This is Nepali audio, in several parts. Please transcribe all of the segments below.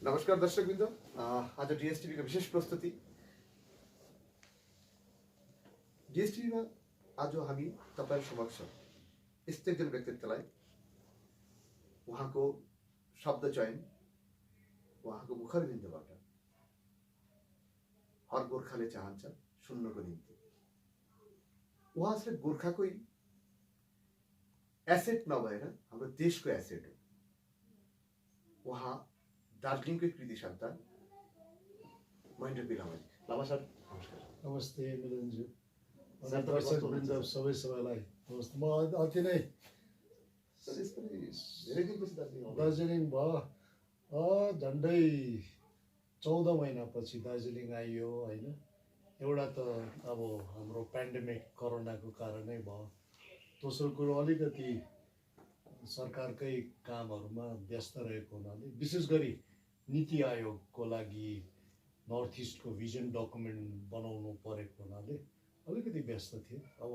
नमस्कार दर्शकवृन्द, आज डिएसटिभीको विशेष प्रस्तुति। डिएसटिभीमा आज हामी तपाईहरु समक्ष यस्तो एकजना व्यक्तित्वलाई उहाँको शब्द चयन, उहाँको मुखरबिन्दबाट हर गोर्खाले चाहन्छ सुन्नको निम्ति। उहाँ चाहिँ गोर्खाकै एसेट नभएर हाम्रो देशको एसेट हो। उहाँ दार्जिलिङकै कृति सन्तान महेन्द्र पी लामाजी। लामा सर नमस्कार। नमस्ते मिलनज्यू। सर, दर्शकवृन्द सबैलाई नमस्ते। म अति नै धेरै दिनपछि दार्जिलिङ भयो, झन्डै 14 महिनापछि दार्जिलिङ आइयो होइन। एउटा त अब हाम्रो पेन्डेमिक कोरोनाको कारणै भयो, दोस्रो कुरो अलिकति सरकारकै कामहरूमा व्यस्त रहेको हुनाले, विशेष गरी नीति आयोगको लागि नर्थ इस्टको भिजन डकुमेन्ट बनाउनु परेको हुनाले अलिकति व्यस्त थिएँ। अब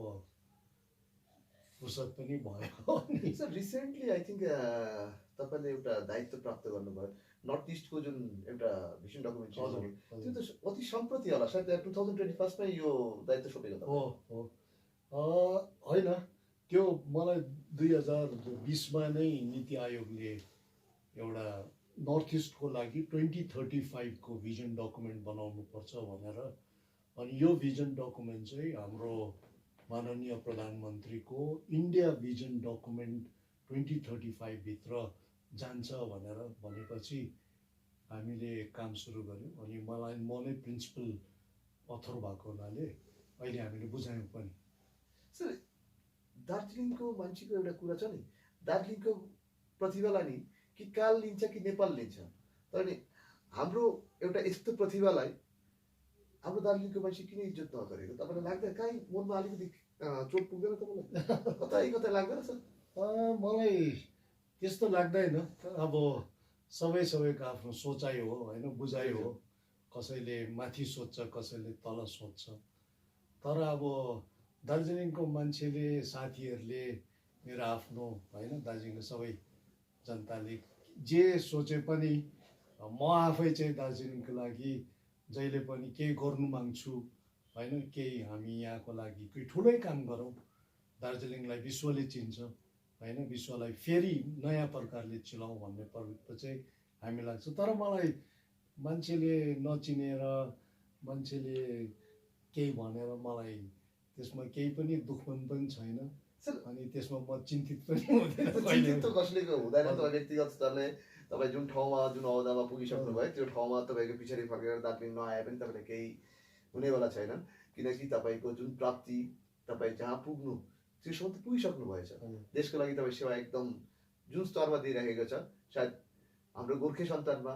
फुर्सद पनि भयो। सर रिसेन्टली आई थिङ्क तपाईँले एउटा दायित्व प्राप्त गर्नुभयो, नर्थ इस्टको जुन एउटा भिजन डकुमेन्ट छ त्यो त अति सम्प्रति होला, सायद 2021 मै यो दायित्व सोपेको त होइन। त्यो मलाई 2020 मा नै नीति आयोगले एउटा नर्थ इस्टको लागि 2035 को भिजन डकुमेन्ट बनाउनु पर्छ भनेर, अनि यो भिजन डकुमेन्ट चाहिँ हाम्रो माननीय प्रधानमन्त्रीको इन्डिया भिजन डकुमेन्ट 2035 भित्र जान्छ भनेर भनेपछि हामीले काम सुरु गर्यौँ। अनि म नै प्रिन्सिपल अथर भएको हुनाले अहिले हामीले बुझायौँ पनि। सर दार्जिलिङको मान्छेको एउटा कुरा छ नि, दार्जिलिङको प्रतिभालाई नि कि काल लिन्छ कि नेपाल लिन्छ, तर नि हाम्रो एउटा यस्तो प्रतिभालाई हाम्रो दार्जिलिङको मान्छे किन इज्जत नगरेको तपाईँलाई लाग्दैन? काहीँ मनमा अलिकति चोट पुग्दैन तपाईँलाई? कतै लाग्दैन सर? मलाई त्यस्तो लाग्दैन। अब सबैको आफ्नो सोचाइ हो होइन, बुझाइ हो। कसैले माथि सोच्छ, कसैले तल सोच्छ। तर अब दार्जिलिङको मान्छेले, साथीहरूले, मेरो आफ्नो होइन, दार्जिलिङको सबै जनताले जे सोचे पनि म आफै चाहिँ दार्जिलिङको लागि जहिले पनि केही गर्नु माग्छु होइन। केही हामी यहाँको लागि केही ठुलै काम गरौँ, दार्जिलिङलाई विश्वले चिन्छ होइन, विश्वलाई फेरि नयाँ प्रकारले चिलाउँ भन्ने प्रवृत्ति चाहिँ हामी लाग्छ। तर मलाई मान्छेले नचिनेर, मान्छेले केही भनेर मलाई त्यसमा केही पनि दुःखमन पनि छैन। अनि त्यसमा म चिन्तित पनि हुँदैन। चिन्तित त कसैको हुँदैन। तपाईँ व्यक्तिगत स्तरले तपाईँ जुन ठाउँमा, जुन अहदामा पुगिसक्नु भयो, त्यो ठाउँमा तपाईँको पछाडि फर्केर दार्जिलिङ नआए पनि तपाईँले केही हुनेवाला छैनन्, किनकि तपाईँको जुन प्राप्ति, तपाईँ जहाँ पुग्नु त्योसम्म त पुगिसक्नु भएछ। देशको लागि तपाईँ सेवा एकदम जुन स्तरमा दिइराखेको छ, सायद हाम्रो गोर्खे सन्तानमा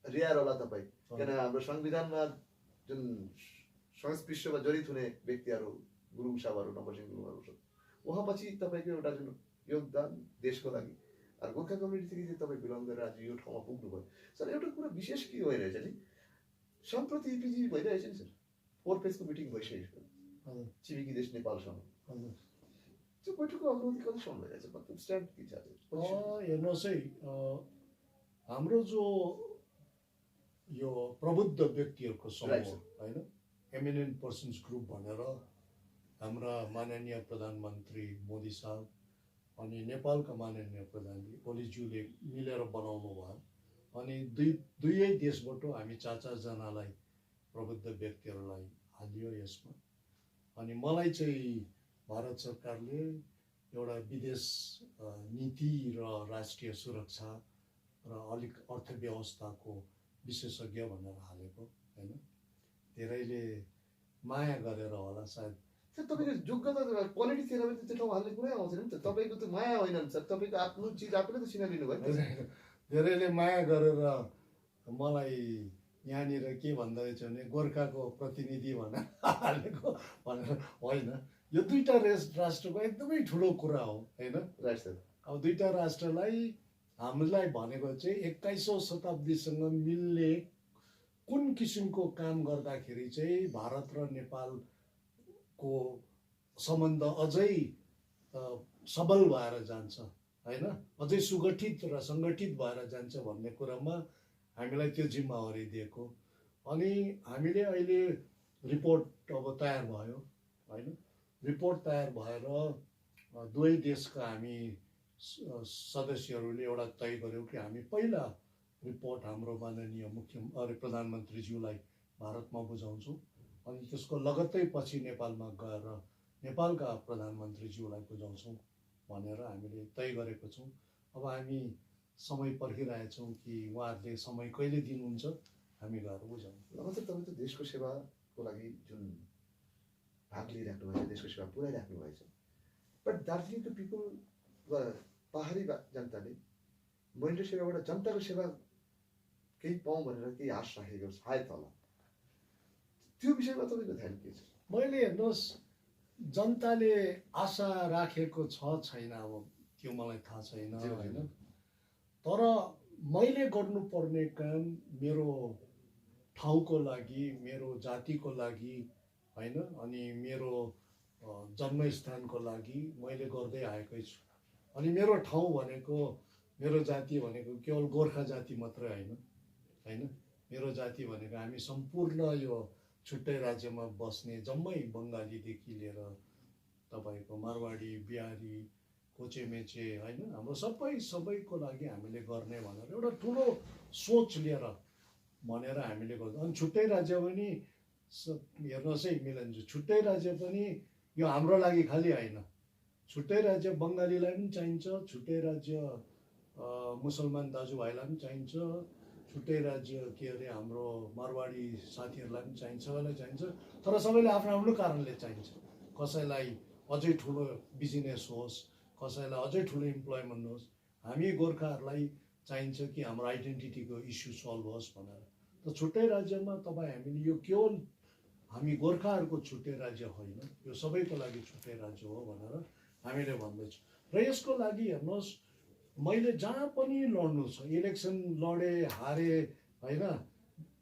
रियार होला तपाईँ। किन हाम्रो संविधानमा जुन संस्पृष्टमा जडित हुने व्यक्तिहरू गुरुङ साहबहरू, नवसिंह गुरुङहरू छ, उहाँपछि तपाईँको एउटा जुन योगदान देशको लागि, र गोर्खा कम्युनिटीदेखि चाहिँ तपाईँ बिलङ गरेर आज यो ठाउँमा पुग्नुभयो। सर एउटा कुरा विशेष के भइरहेछ नि, सम्प्रति इपिजी भइरहेछ नि सर, 4 पेजको मिटिङ भइसकेको छिमेकी देश नेपालसँग। त्यो बैठकको अग्रगति कतिसम्म भइरहेछ, मतलब स्ट्यान्ड के छ? हेर्नुहोस् है, हाम्रो जो यो प्रबुद्ध व्यक्तिहरूको समूह होइन, एमिनेन्ट पर्सन्स ग्रुप भनेर हाम्रा माननीय प्रधानमन्त्री मोदी साहब अनि नेपालका माननीय प्रधानमन्त्री ओलीज्यूले मिलेर बनाउनु भयो। अनि दुवै देशबाट हामी 4 जनालाई प्रबुद्ध व्यक्तिहरूलाई हालियो यसमा। अनि मलाई चाहिँ भारत सरकारले एउटा विदेश नीति र राष्ट्रिय सुरक्षा र अलिक अर्थव्यवस्थाको विशेषज्ञ भनेर हालेको होइन। धेरैले माया गरेर होला सायद। सर तपाईँको योग्यता क्वालिटी थिएन भने त्यो ठाउँ हाल्ने कुरै आउँदैन नि त। तपाईँको त माया होइन नि सर, तपाईँको आफ्नो चिज आफूले त सिनाइदिनु भयो। धेरैले माया गरेर मलाई यहाँनिर के भन्दो रहेछ भने गोर्खाको प्रतिनिधि भनेर हालेको भनेर होइन। यो दुईटा राष्ट्रको एकदमै ठुलो कुरा हो होइन। अब दुईटा राष्ट्रलाई हामीलाई भनेको चाहिँ 21औं शताब्दीसँग मिल्ने कुन किसिमको काम गर्दाखेरि चाहिँ भारत र नेपालको सम्बन्ध अझै सबल भएर जान्छ होइन, अझै सुगठित र सङ्गठित भएर जान्छ भन्ने कुरामा हामीलाई त्यो जिम्मेवारी दिएको। अनि हामीले अहिले रिपोर्ट अब तयार भयो होइन, रिपोर्ट तयार भएर दुवै देशका हामी सदस्यहरूले एउटा तय गर्यौँ कि हामी पहिला रिपोर्ट हाम्रो माननीय प्रधानमन्त्रीज्यूलाई भारतमा बुझाउँछौँ, अनि त्यसको लगत्तै पछि नेपालमा गएर नेपालका प्रधानमन्त्रीज्यूलाई बुझाउँछौँ भनेर हामीले तय गरेको छौँ। अब हामी समय पर्खिरहेछौँ कि उहाँहरूले समय कहिले दिनुहुन्छ, हामी गएर बुझाउँ। मतलब तपाईँ त देशको सेवाको लागि जुन भाग लिइराख्नु भएको छ, देशको सेवा पुऱ्याइराख्नु भएको छ, बट दार्जिलिङको पिपुल वा पहाडी जनताले महेन्द्र सेवाबाट जनताको सेवा केही पाऊँ भनेर केही आश राखेको सायद होला, त्यो विषयमा तपाईँको ध्यान के छ? मैले हेर्नुहोस्, जनताले आशा राखेको छ छैन अब त्यो मलाई थाहा छैन होइन, तर मैले गर्नुपर्ने काम मेरो ठाउँको लागि, मेरो जातिको लागि होइन, अनि मेरो जन्मस्थानको लागि मैले गर्दै आएकै छु। अनि मेरो ठाउँ भनेको, मेरो जाति भनेको केवल गोर्खा जाति मात्रै होइन, मेरो जाति भनेको हामी सम्पूर्ण यो छुट्टै राज्यमा बस्ने जम्मै बङ्गालीदेखि लिएर तपाईँको मारवाडी, बिहारी, कोचेमेचे होइन, हाम्रो सबैको लागि हामीले गर्ने भनेर एउटा ठुलो सोच लिएर भनेर हामीले गर्छौँ। अनि छुट्टै राज्य पनि हेर्नुहोस् है मिलनजी, छुट्टै राज्य पनि यो हाम्रो लागि खालि होइन, छुट्टै राज्य बङ्गालीलाई पनि चाहिन्छ, छुट्टै राज्य मुसलमान दाजुभाइलाई पनि चाहिन्छ, छुट्टै राज्य के अरे हाम्रो मारवाडी साथीहरूलाई पनि चाहिन्छ, सबैलाई चाहिन्छ, तर सबैले आफ्नो आफ्नो कारणले चाहिन्छ। कसैलाई अझै ठुलो बिजनेस होस्, कसैलाई अझै ठुलो इम्प्लोइमेन्ट होस्, हामी गोर्खाहरूलाई चाहिन्छ कि हाम्रो आइडेन्टिटीको इस्यु सल्भ होस् भनेर। त छुट्टै राज्यमा तपाईँ हामीले यो केवल हामी गोर्खाहरूको छुट्टै राज्य होइन, यो सबैको लागि छुट्टै राज्य हो भनेर हामीले भन्दैछौँ। र यसको लागि हेर्नुहोस्, मैले जहाँ पनि लड्नु छ, इलेक्सन लडे हारे होइन,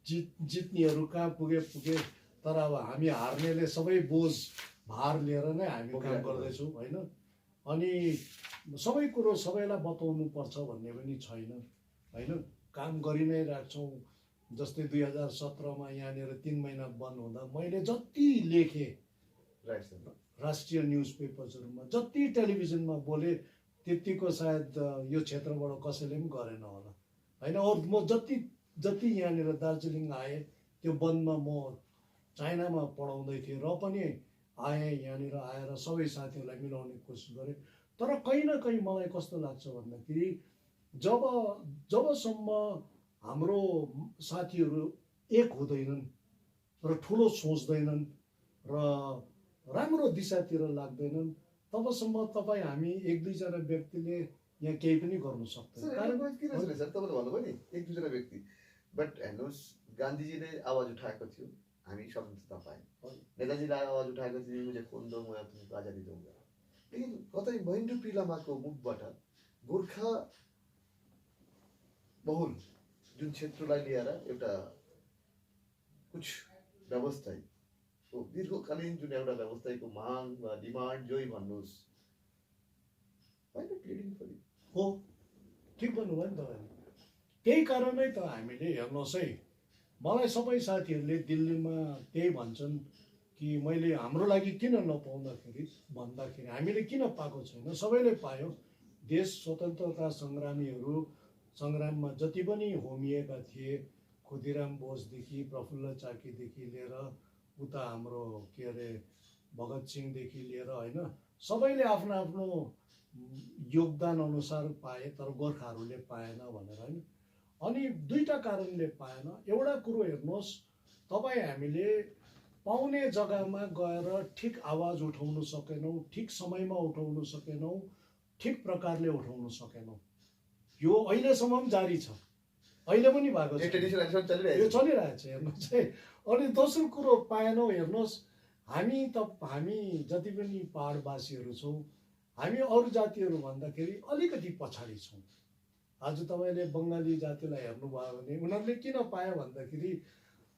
जित्नेहरू कहाँ पुगे, तर अब हामी हार्नेले सबै बोझ भार लिएर नै हामी काम गर्दैछौँ होइन। अनि सबै कुरो सबैलाई बताउनु पर्छ भन्ने पनि छैन होइन, काम गरि नै राख्छौँ। जस्तै 2017मा यहाँनिर 3 महिना बन्द हुँदा मैले जति लेखेँ राष्ट्रिय न्युज पेपर्सहरूमा, जति टेलिभिजनमा बोले, त्यतिको सायद यो क्षेत्रबाट कसैले पनि गरेन होला होइन। अरू म जति यहाँनिर दार्जिलिङ आएँ, त्यो बन्दमा म चाइनामा पढाउँदै थिएँ र पनि आएँ, यहाँनिर आएर सबै साथीहरूलाई मिलाउने कोसिस गरेँ। तर कहीँ न कहीँ मलाई कस्तो लाग्छ भन्दाखेरि, जबसम्म हाम्रो साथीहरू एक हुँदैनन् र ठुलो सोच्दैनन् र राम्रो दिशातिर लाग्दैनन्, तबसम्म तपाईँ हामी 1-2 जना व्यक्तिले यहाँ केही पनि गर्नु सक्दैन। कारण किन छ सर, तपाईँले भन्नुभयो नि 1-2 जना व्यक्ति, बट हेर्नुहोस्, गान्धीजीले आवाज उठाएको थियो, हामी स्वतन्त्रता पायौँ, नेताजीले आवाज उठाएको थियो, मुझे खून दो मैं तुमको आजादी दूंगा, लेकिन कतै महेन्द्र पी लामाको मुखबाट गोर्खा बहुल जुन क्षेत्रलाई लिएर एउटा कुछ व्यवस्था दीर्घकालीन जुन एउटा व्यवस्थाको माग वा डिमान्ड जोई भन्नुहोस्, हो ठिक भन्नुभयो नि तपाईँले। त्यही कारणै त हामीले हेर्नुहोस् है, मलाई सबै साथीहरूले दिल्लीमा त्यही भन्छन् कि मैले हाम्रो लागि किन नपाउँदाखेरि भन्दाखेरि हामीले किन पाएको छैन, सबैले पायो। देश स्वतन्त्रता सङ्ग्राममा जति पनि होमिएका थिए, खुदिराम बोसदेखि प्रफुल्ल चाकीदेखि लिएर उता हाम्रो के अरे भगत सिंहदेखि लिएर होइन, सबैले आफ्नो आफ्नो योगदान अनुसार पाए, तर गोर्खाहरूले पाएन भनेर होइन। अनि 2टा कारणले पाएन। एउटा कुरो हेर्नुहोस्, तपाईँ हामीले पाउने जग्गामा गएर ठिक आवाज उठाउन सकेनौँ, ठिक समयमा उठाउन सकेनौँ, ठिक प्रकारले उठाउन सकेनौँ। यो अहिलेसम्म पनि जारी छ, अहिले पनि भएको छ, यो चलिरहेको छ हेर्नुहोस् है। अनि दोस्रो कुरो पाएनौँ, हेर्नुहोस्, हामी जति पनि पहाडवासीहरू छौँ, हामी अरू जातिहरू भन्दाखेरि अलिकति पछाडि छौँ। आज तपाईँले बङ्गाली जातिलाई हेर्नुभयो भने उनीहरूले किन पायो भन्दाखेरि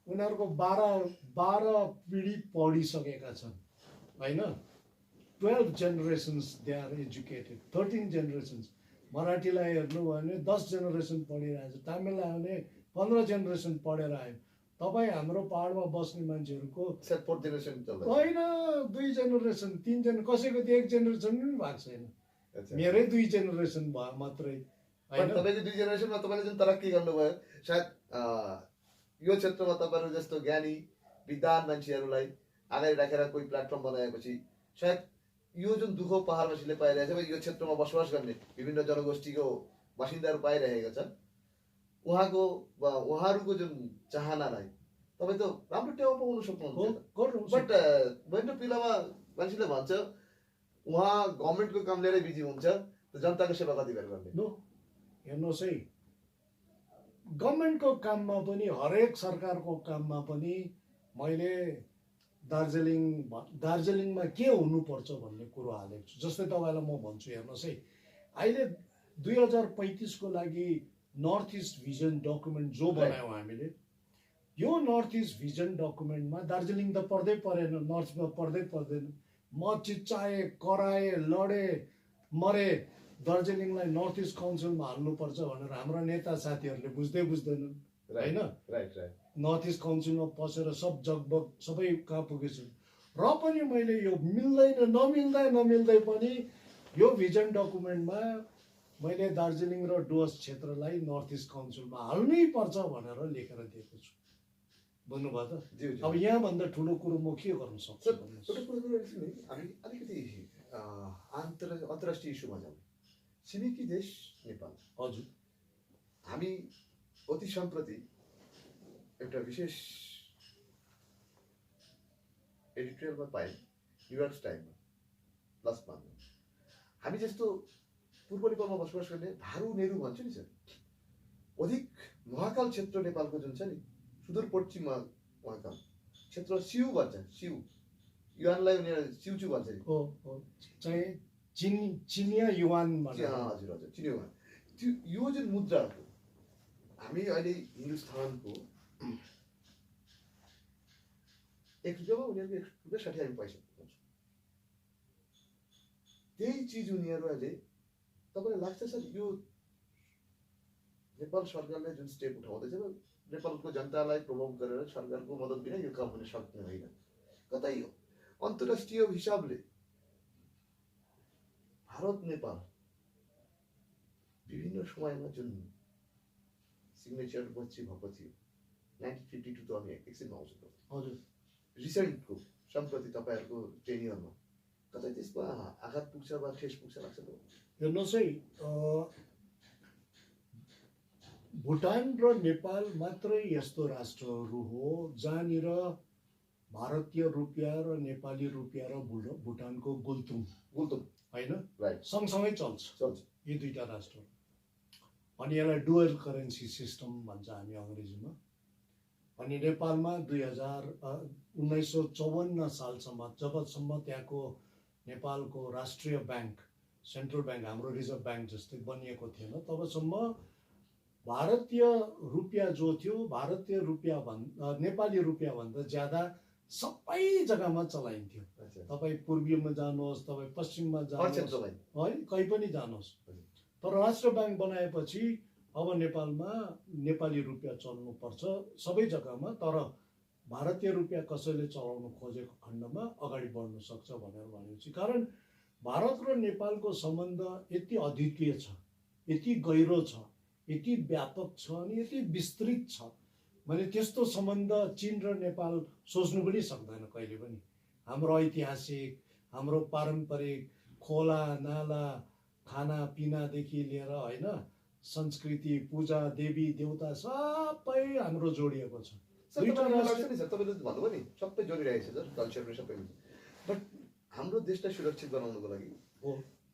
उनीहरूको 12 पिँढी पढिसकेका छन् होइन, 12 generations they are educated, 13 generations. मराठीलाई हेर्नुभयो भने 10 जेनेरेसन पढिरहेछ, तामिललाई भने 15 जेनेरेसन पढेर आयो। तपाईँ हाम्रो पाहाडमा बस्ने मान्छेहरूको सर 4th जेनेरेसन चल्दैछ। होइन 2 जेनेरेसन 3 जेनेरेसन, कसैको त 1 जेनेरेसन पनि भएको छैन। अच्छा। मेरै 2 जेनेरेसन भयो मात्रै पण होइन। तपाईँको 2 जेनेरेसनमा तपाईँले जुन तरक्की गर्नुभयो, सायद यो क्षेत्रमा तपाईँहरू जस्तो ज्ञानी विद्वान मान्छेहरूलाई अगाडि राखेर कोही प्लेटफर्म बनाएपछि सायद यो जुन दुःख पहाडवासीले पाइरहेछ, यो क्षेत्रमा बसोबास गर्ने विभिन्न जनगोष्ठीको बासिन्दाहरू पाइरहेका छन्, उहाँहरूको जुन चाहनालाई तपाईँ त राम्रो टेवा पाउन सक्नुहुन्छ। बट मेरो पिलामा मान्छेले भन्छ उहाँ गभर्मेन्टको काम लिएरै बिजी हुन्छ, जनताको सेवा कति बेर गर्ने। नो हेर्नुहोस् है, गभर्मेन्टको काममा पनि हरेक सरकारको काममा पनि मैले दार्जिलिङमा के हुनुपर्छ भन्ने कुरो हालेको छु। जस्तै तपाईँलाई म भन्छु, हेर्नुहोस् है, अहिले 2035 को लागि नर्थ इस्ट भिजन डकुमेन्ट जो बनायौँ हामीले, यो नर्थ इस्ट भिजन डकुमेन्टमा दार्जिलिङ त पर्दै परेन, नर्थमा पर्दै पर्दैन। म चिच्चाएँ, कराएँ, लडेँ, मरे दार्जिलिङलाई नर्थ इस्ट काउन्सिलमा हाल्नुपर्छ भनेर हाम्रा नेता साथीहरूले बुझ्दैनन् होइन। नर्थ इस्ट काउन्सिलमा पसेर सब जगबग सबै कहाँ पुगेछु, र पनि मैले यो मिल्दैन नमिल्दै पनि यो भिजन डकुमेन्टमा मैले दार्जिलिङ र डुवर्स क्षेत्रलाई नर्थ इस्ट काउन्सिलमा हाल्नै पर्छ भनेर लेखेर दिएको छु। बुझ्नुभयो त? अब यहाँभन्दा ठुलो कुरो म के गर्न सक्छु? हामी अलिकति अन्तर्राष्ट्रिय इस्युमा जाउँ। छिमेकी देश नेपाल। हजुर, हामी अति सम्प्रति एउटा विशेष एडिटोरियलमा पायौँ, न्युयोर्क टाइममा प्लस मान्नु, हामी जस्तो पूर्व नेपालमा बसोबास गर्ने भारू नेहरू भन्छ नि सर, अधिक महाकाल क्षेत्र नेपालको जुन छ नि सुदूरपश्चिममा महाकाल क्षेत्र सिउ भन्छ, सिउ युवानलाई उनीहरू सिउचु भन्छ नि, चाहिँ चिनिया युवान हजुर हजुर चिनिया युवान। त्यो यो जुन मुद्राको हामी अहिले हिन्दुस्तानको 1 रुपियाँमा उनीहरूको 1 रुपियाँ 60 हामी पैसा पाउँछौँ। त्यही चिज उनीहरू अहिले तपाईँलाई लाग्छ सर यो नेपाल सरकारले जुन स्टेप उठाउँदैछ, नेपालको जनतालाई प्रभाव गरेर सरकारको मद्दत बिना यो काम हुन सक्ने होइन। कतै अन्तर्राष्ट्रिय हिसाबले भारत नेपाल विभिन्न समयमा जुन सिग्नेचर बच्ची भएको थियो 1952 त हामी एकछिनमा आउँछौँ। हजुर, रिसेन्टको सम्प्रति तपाईँहरूको टेन्युरमा कतै त्यसमा आघात पुग्छ वा ठेस पुग्छ लाग्छ? हेर्नुहोस् है, भुटान र नेपाल मात्रै यस्तो राष्ट्रहरू हो जहाँनिर भारतीय रुपियाँ र नेपाली रुपियाँ र भुटानको गुल्तुम होइन सँगसँगै चल्छ यी दुईटा राष्ट्र। अनि यसलाई डुअल करेन्सी सिस्टम भन्छ हामी अङ्ग्रेजीमा। अनि नेपालमा 1954 सालसम्म जबसम्म त्यहाँको नेपालको राष्ट्रिय ब्याङ्क, सेन्ट्रल ब्याङ्क, हाम्रो रिजर्भ ब्याङ्क जस्तै बनिएको थिएन, तबसम्म भारतीय रुपियाँ जो थियो, भारतीय रुपियाँ नेपाली रुपियाँ भन्दा ज्यादा सबै जग्गामा चलाइन्थ्यो। तपाईँ पूर्वीमा जानुहोस्, तपाईँ पश्चिममा जानुहोस्, है कहीँ पनि जानुहोस्। तर राष्ट्र ब्याङ्क बनाएपछि अब नेपालमा नेपाली रुपियाँ चल्नुपर्छ सबै जग्गामा, तर भारतीय रुपियाँ कसैले चलाउन खोजेको खण्डमा अगाडि बढ्न सक्छ भनेर भनेपछि, कारण भारत र नेपालको सम्बन्ध यति अद्वितीय छ, यति गहिरो छ, यति व्यापक छ अनि यति विस्तृत छ भने त्यस्तो सम्बन्ध चीन र नेपाल सोच्नु पनि सक्दैन कहिले पनि। हाम्रो ऐतिहासिक, हाम्रो पारम्परिक खोला नाला खानापिनादेखि लिएर होइन संस्कृति, पूजा, देवी देवता सबै हाम्रो जोडिएको छ। तपाईँले भन्नुभयो नि सबै जोडिरहेको छ सर, कल्चर सबै। बट हाम्रो देशलाई सुरक्षित बनाउनको लागि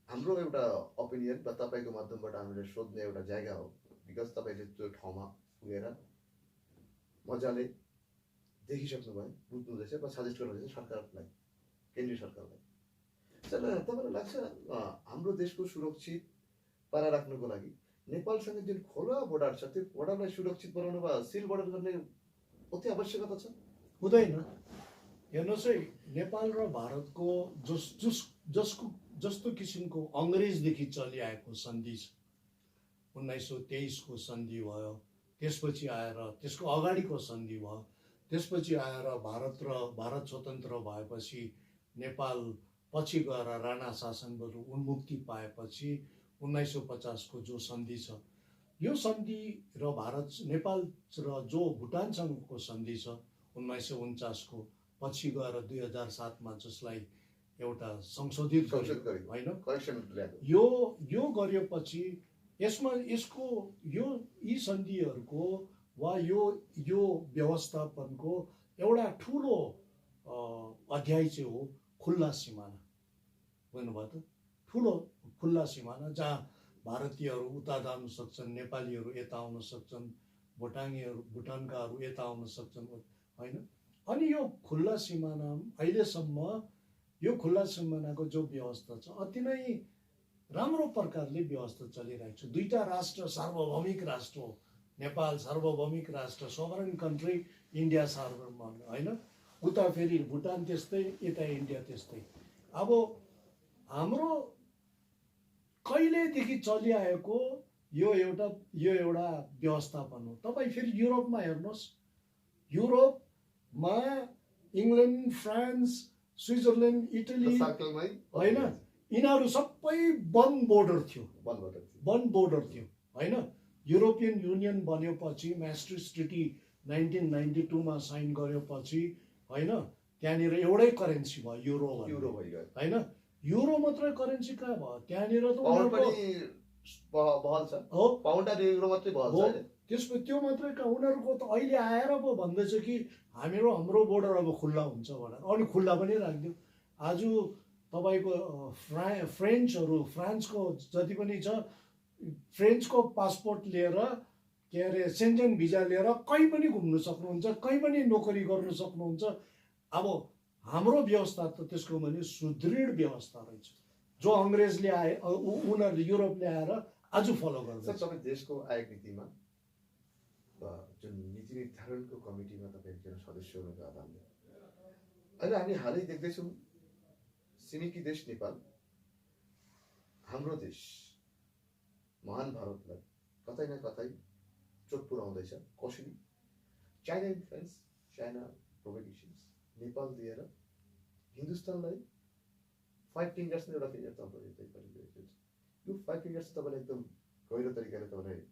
हाम्रो एउटा ओपिनियन वा तपाईँको माध्यमबाट हामीले सोध्ने एउटा जग्गा हो, बिकज तपाईँले त्यो ठाउँमा पुगेर मजाले देखिसक्नु भयो, बुझ्नुहुँदैछ वा सजेस्ट गर्नुहुँदैछ सरकारलाई, केन्द्रीय सरकारलाई। सर तपाईँलाई लाग्छ हाम्रो देशको सुरक्षित पाराराख्नुको लागि नेपालसँग जुन खोला बोर्डर छ त्यो बोर्डरलाई सुरक्षित बनाउनु वा सिल बोर्डर गर्ने अति आवश्यकता छ? हुँदैन। हेर्नुहोस् है, नेपाल र भारतको जस्तो किसिमको अङ्ग्रेजदेखि चलिआएको सन्धि छ 1923 को सन्धि भयो, त्यसपछि आएर त्यसको अगाडिको सन्धि भयो, त्यसपछि आएर भारत स्वतन्त्र भएपछि नेपाल पछि गएर राणा शासनबाट उन्मुक्ति पाएपछि 1950 को जो सन्धि छ, यो सन्धि र नेपाल र जो भुटानसँगको सन्धि छ 1949 को पछि गएर 2007 मा जसलाई एउटा संशोधित गरियो होइन, करेक्सन ल्याएको यो गरिएपछि यसमा यसको यी सन्धिहरूको वा यो व्यवस्थापनको एउटा ठुलो अध्याय चाहिँ हो खुल्ला सिमाना। बुझ्नुभयो त? ठुलो खुल्ला सिमाना जहाँ भारतीयहरू उता जान सक्छन्, नेपालीहरू यता आउन सक्छन्, भुटानकाहरू यता आउन सक्छन् होइन। अनि यो खुल्ला सिमाना अहिलेसम्म यो खुल्ला सिमानाको जो व्यवस्था छ अति नै राम्रो प्रकारले व्यवस्था चलिरहेको छ। दुईटा राष्ट्र सार्वभौमिक राष्ट्र हो, नेपाल सार्वभौमिक राष्ट्र, सोभरेन कन्ट्री, इन्डिया सार्वभौम होइन। उता फेरि भुटान त्यस्तै, यता इन्डिया त्यस्तै। अब हाम्रो कहिलेदेखि चलिआएको यो एउटा व्यवस्थापन हो। तपाईँ फेरि युरोपमा हेर्नुहोस्, युरोपमा इङ्ल्यान्ड, फ्रान्स, स्विजरल्यान्ड, इटली होइन, यिनीहरू सबै वन बोर्डर थियो होइन। युरोपियन युनियन बन्योपछि म्यास्ट्रिक्ट ट्रिटी 1992 मा साइन गरेपछि होइन, त्यहाँनिर एउटै करेन्सी भयो, युरो भयो होइन। युरो मात्रै करेन्सी कहाँ भयो? त्यहाँनिर त त्यसपछि त्यो मात्रै कहाँ, उनीहरूको त अहिले आएर पो भन्दैछ कि हाम्रो बोर्डर अब खुल्ला हुन्छ भनेर। अनि खुल्ला पनि राखिदियो। आज तपाईँको फ्रान्सको जति पनि छ, फ्रेन्चको पासपोर्ट लिएर के अरे सेन्जेन भिजा लिएर कहीँ पनि घुम्नु सक्नुहुन्छ, कहीँ पनि नोकरी गर्नु सक्नुहुन्छ। अब हाम्रो व्यवस्था त त्यसको भने सुदृढ व्यवस्था रहेछ, जो अङ्ग्रेजले आए, उनीहरूले युरोपले आएर आज फलो गर्छ। तपाईँ देशको आयोग नीतिमा जुन नीति निर्धारणको कमिटीमा तपाईँ एकजना सदस्य हुनुको आधारले अहिले हामी हालै देख्दैछौँ छिमेकी देश नेपाल हाम्रो देश महान भारतलाई कतै न कतै चोट पुर्याउँदैछ। कसरी? चाइना इन्फ्लुएन्स, चाइना प्रोभोकेसन्स नेपाल दिएर हिन्दुस्तानलाई 5 फिङ्गर्स नै एउटा फिङ्गर तपाईँले यो 5 फिङ्गर्स तपाईँले एकदम गहिरो तरिकाले तपाईँले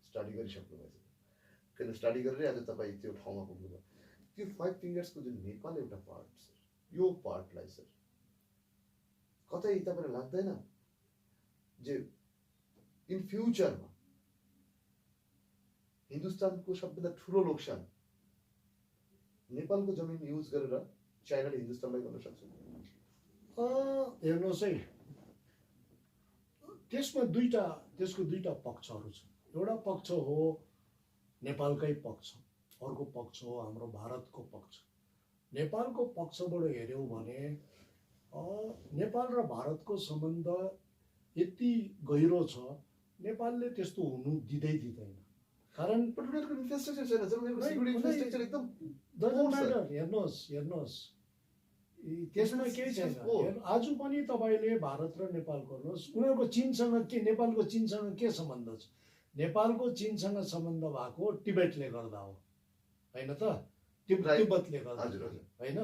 स्टडी गरिसक्नु भएछ। किन स्टडी गरेर आज तपाईँ त्यो ठाउँमा पुग्नुभयो। त्यो 5 फिङ्गर्सको जुन नेपाल एउटा पार्ट छ, यो पार्टलाई सर कतै तपाईँलाई लाग्दैन जे इन फ्युचरमा हिन्दुस्तानको सबभन्दा ठुलो नोक्सान नेपालको जमिन युज गरेर चाइनाले हिन्दुस्तानलाई गर्न सक्छ? हेर्नुहोस् है, त्यसको दुईटा पक्षहरू छन्। एउटा पक्ष हो नेपालकै पक्ष, अर्को पक्ष हो हाम्रो भारतको पक्ष। नेपालको पक्षबाट हेऱ्यौँ भने नेपाल र भारतको सम्बन्ध यति गहिरो छ, नेपालले त्यस्तो हुनु दिँदैन। कारण हेर्नुहोस् त्यसमा केही छैन। आज पनि तपाईँले भारत र नेपाल गर्नुहोस्, उनीहरूको चीनसँग के, नेपालको चीनसँग के सम्बन्ध छ? नेपालको चीनसँग सम्बन्ध भएको टिबेटले गर्दा हो होइन त, तिब्बतले गर्दा होइन।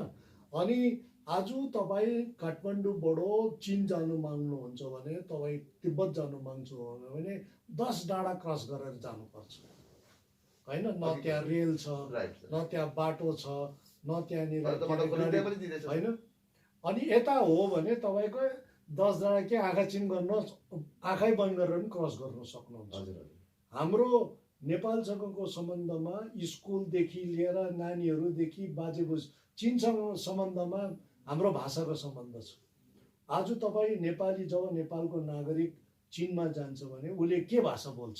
अनि आज तपाईँ काठमाडौँबाट चीन जानु माग्नुहुन्छ भने, तपाईँ तिब्बत जानु माग्छु भने 10 डाँडा क्रस गरेर जानुपर्छ होइन। न त्यहाँ रेल छ, न त्यहाँ बाटो छ, न त्यहाँनिर होइन। अनि यता हो भने तपाईँको 10 डाँडा के आँखा चिन गर्नुहोस्, आँखै बन्द गरेर पनि क्रस गर्न सक्नुहुन्छ। हाम्रो नेपालसँगको सम्बन्धमा स्कुलदेखि लिएर नानीहरूदेखि बाजेबोजू, चीनसँग सम्बन्धमा हाम्रो भाषाको सम्बन्ध छ। आज तपाईँ नेपाली जब नेपालको नागरिक चीनमा जान्छ भने उसले के भाषा बोल्छ?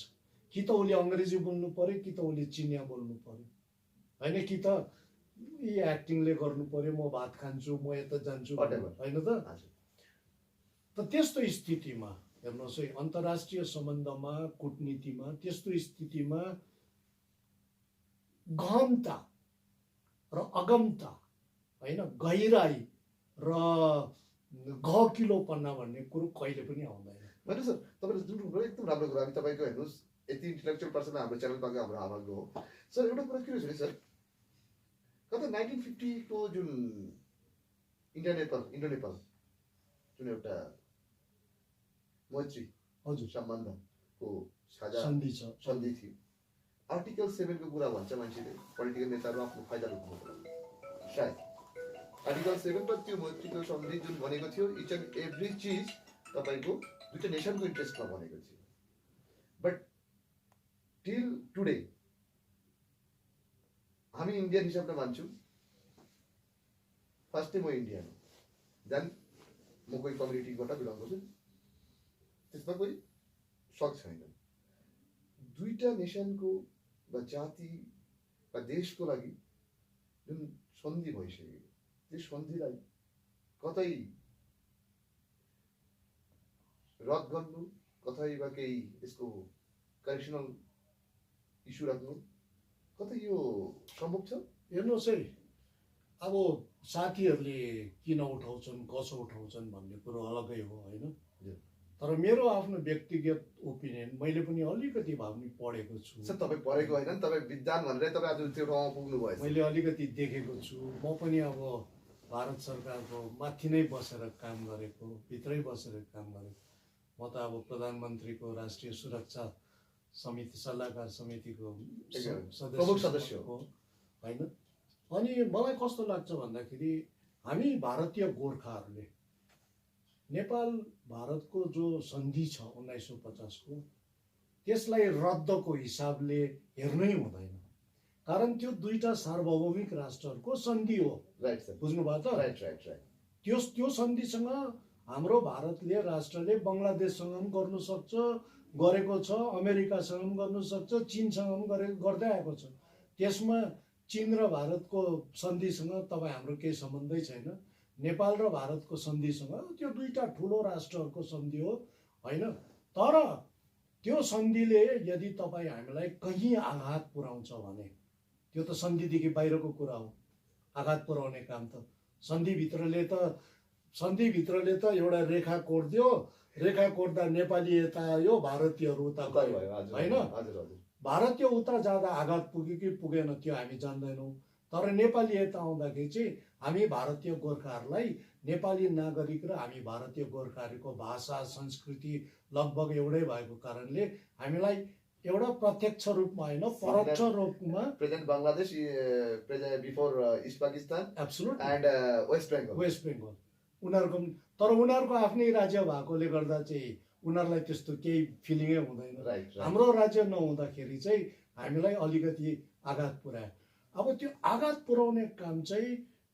कि त उसले अङ्ग्रेजी बोल्नु पर्यो, कि त उसले चिनिया बोल्नु पर्यो होइन, कि त यी एक्टिङले गर्नु पर्यो, म भात खान्छु, म यता जान्छु होइन त। त्यस्तो स्थितिमा हेर्नुहोस् है, अन्तर्राष्ट्रिय सम्बन्धमा, कूटनीतिमा त्यस्तो स्थितिमा गहनता र अगमता होइन, गहिराई र गहकिलोपना भन्ने कुरो कहिले पनि आउँदैन। होइन सर, तपाईँले जुन कुरा एकदम राम्रो कुरा, हामी तपाईँको हेर्नुहोस् यति इन्टेलेक्चुअल पर्सन हाम्रो च्यानलमा हाम्रो आमाको हो सर। एउटा कुरा के रहेछ नि सर, कता 1950 को जुन इन्डो नेपाल जुन एउटा मैत्री हजुर सम्बन्धको साझा सन्धि थियो, आर्टिकल 7 को कुरा भन्छ मान्छेले, पोलिटिकल नेताहरू आफ्नो फाइदा लुट्नुको लागि सायद आर्टिकल 7 र त्यो मैत्रीको सन्धि जुन भनेको थियो, इच एन्ड एभ्री चिज तपाईँको दुईटा नेसनको इन्ट्रेस्टमा भनेको थियो। बट टिल टुडे हामी इन्डियन हिसाबले मान्छौँ, फर्स्टै म इन्डियन हो, देन म कोही कम्युनिटीबाट बिलङ गर्छु, त्यसमा कोही सक छैन। दुईटा नेसनको वा जाति वा देशको लागि जुन सन्धि भइसक्यो, त्यो सन्धिलाई कतै रद्द गर्नु, कतै वा केही यसको करेक्सनल इस्यु राख्नु, कतै यो सम्भव छ? हेर्नुहोस् है, अब साथीहरूले किन उठाउँछन् कसो उठाउँछन् भन्ने कुरो अलगै हो होइन। तर मेरो आफ्नो व्यक्तिगत ओपिनियन, मैले पनि अलिकति भए पनि पढेको छु। सर तपाईँ पढेको होइन, तपाईँ विद्वान भनेर तपाईँ आज त्यो ठाउँमा पुग्नु भयो। मैले अलिकति देखेको छु। म पनि अब भारत सरकारको माथि नै बसेर काम गरेको, भित्रै बसेर काम गरेको। म त अब प्रधानमन्त्रीको राष्ट्रिय सुरक्षा समिति सल्लाहकार समितिको सदस्य हो होइन। अनि मलाई कस्तो लाग्छ भन्दाखेरि हामी भारतीय गोर्खाहरूले नेपाल भारतको जो सन्धि छ 1950 को, त्यसलाई रद्दको हिसाबले हेर्नै हुँदैन। कारण त्यो दुईटा सार्वभौमिक राष्ट्रहरूको सन्धि हो। राइट सर, बुझ्नुभयो त? राइट। त्यो सन्धिसँग हाम्रो भारतले राष्ट्रले बङ्गलादेशसँग पनि गर्नु सक्छ, गरेको छ, अमेरिकासँग पनि गर्नु सक्छ, चीनसँग पनि गर्दै आएको छ। त्यसमा चीन र भारतको सन्धिसँग तपाईँ हाम्रो केही सम्बन्धै छैन। नेपाल र भारतको सन्धिसँग त्यो दुईटा ठुलो राष्ट्रहरूको सन्धि हो होइन। तर त्यो सन्धिले यदि तपाईँ हामीलाई कहीँ आघात पुर्याउँछ भने त्यो त सन्धिदेखि बाहिरको कुरा हो। आघात पुर्याउने काम त सन्धिभित्रले त एउटा रेखा कोर्दियो, रेखा कोर्दा नेपाली यता आयो, भारतीयहरू उता गयो होइन। भारतीय उता जाँदा आघात पुग्यो कि पुगेन त्यो हामी जान्दैनौँ। तर नेपाली यता आउँदाखेरि चाहिँ हामी भारतीय गोर्खाहरूलाई, नेपाली नागरिक र हामी भारतीय गोर्खाहरूको भाषा संस्कृति लगभग एउटै भएको कारणले हामीलाई एउटा प्रत्यक्ष रूपमा होइन परोक्ष रूपमा present Bangladesh, present before East Pakistan absolute and West Bengal उनीहरूको, तर उनीहरूको आफ्नै राज्य भएकोले गर्दा चाहिँ उनीहरूलाई त्यस्तो केही फिलिङै हुँदैन। हाम्रो राज्य नहुँदाखेरि चाहिँ हामीलाई अलिकति आघात पुर्यायो। अब त्यो आघात पुर्याउने काम चाहिँ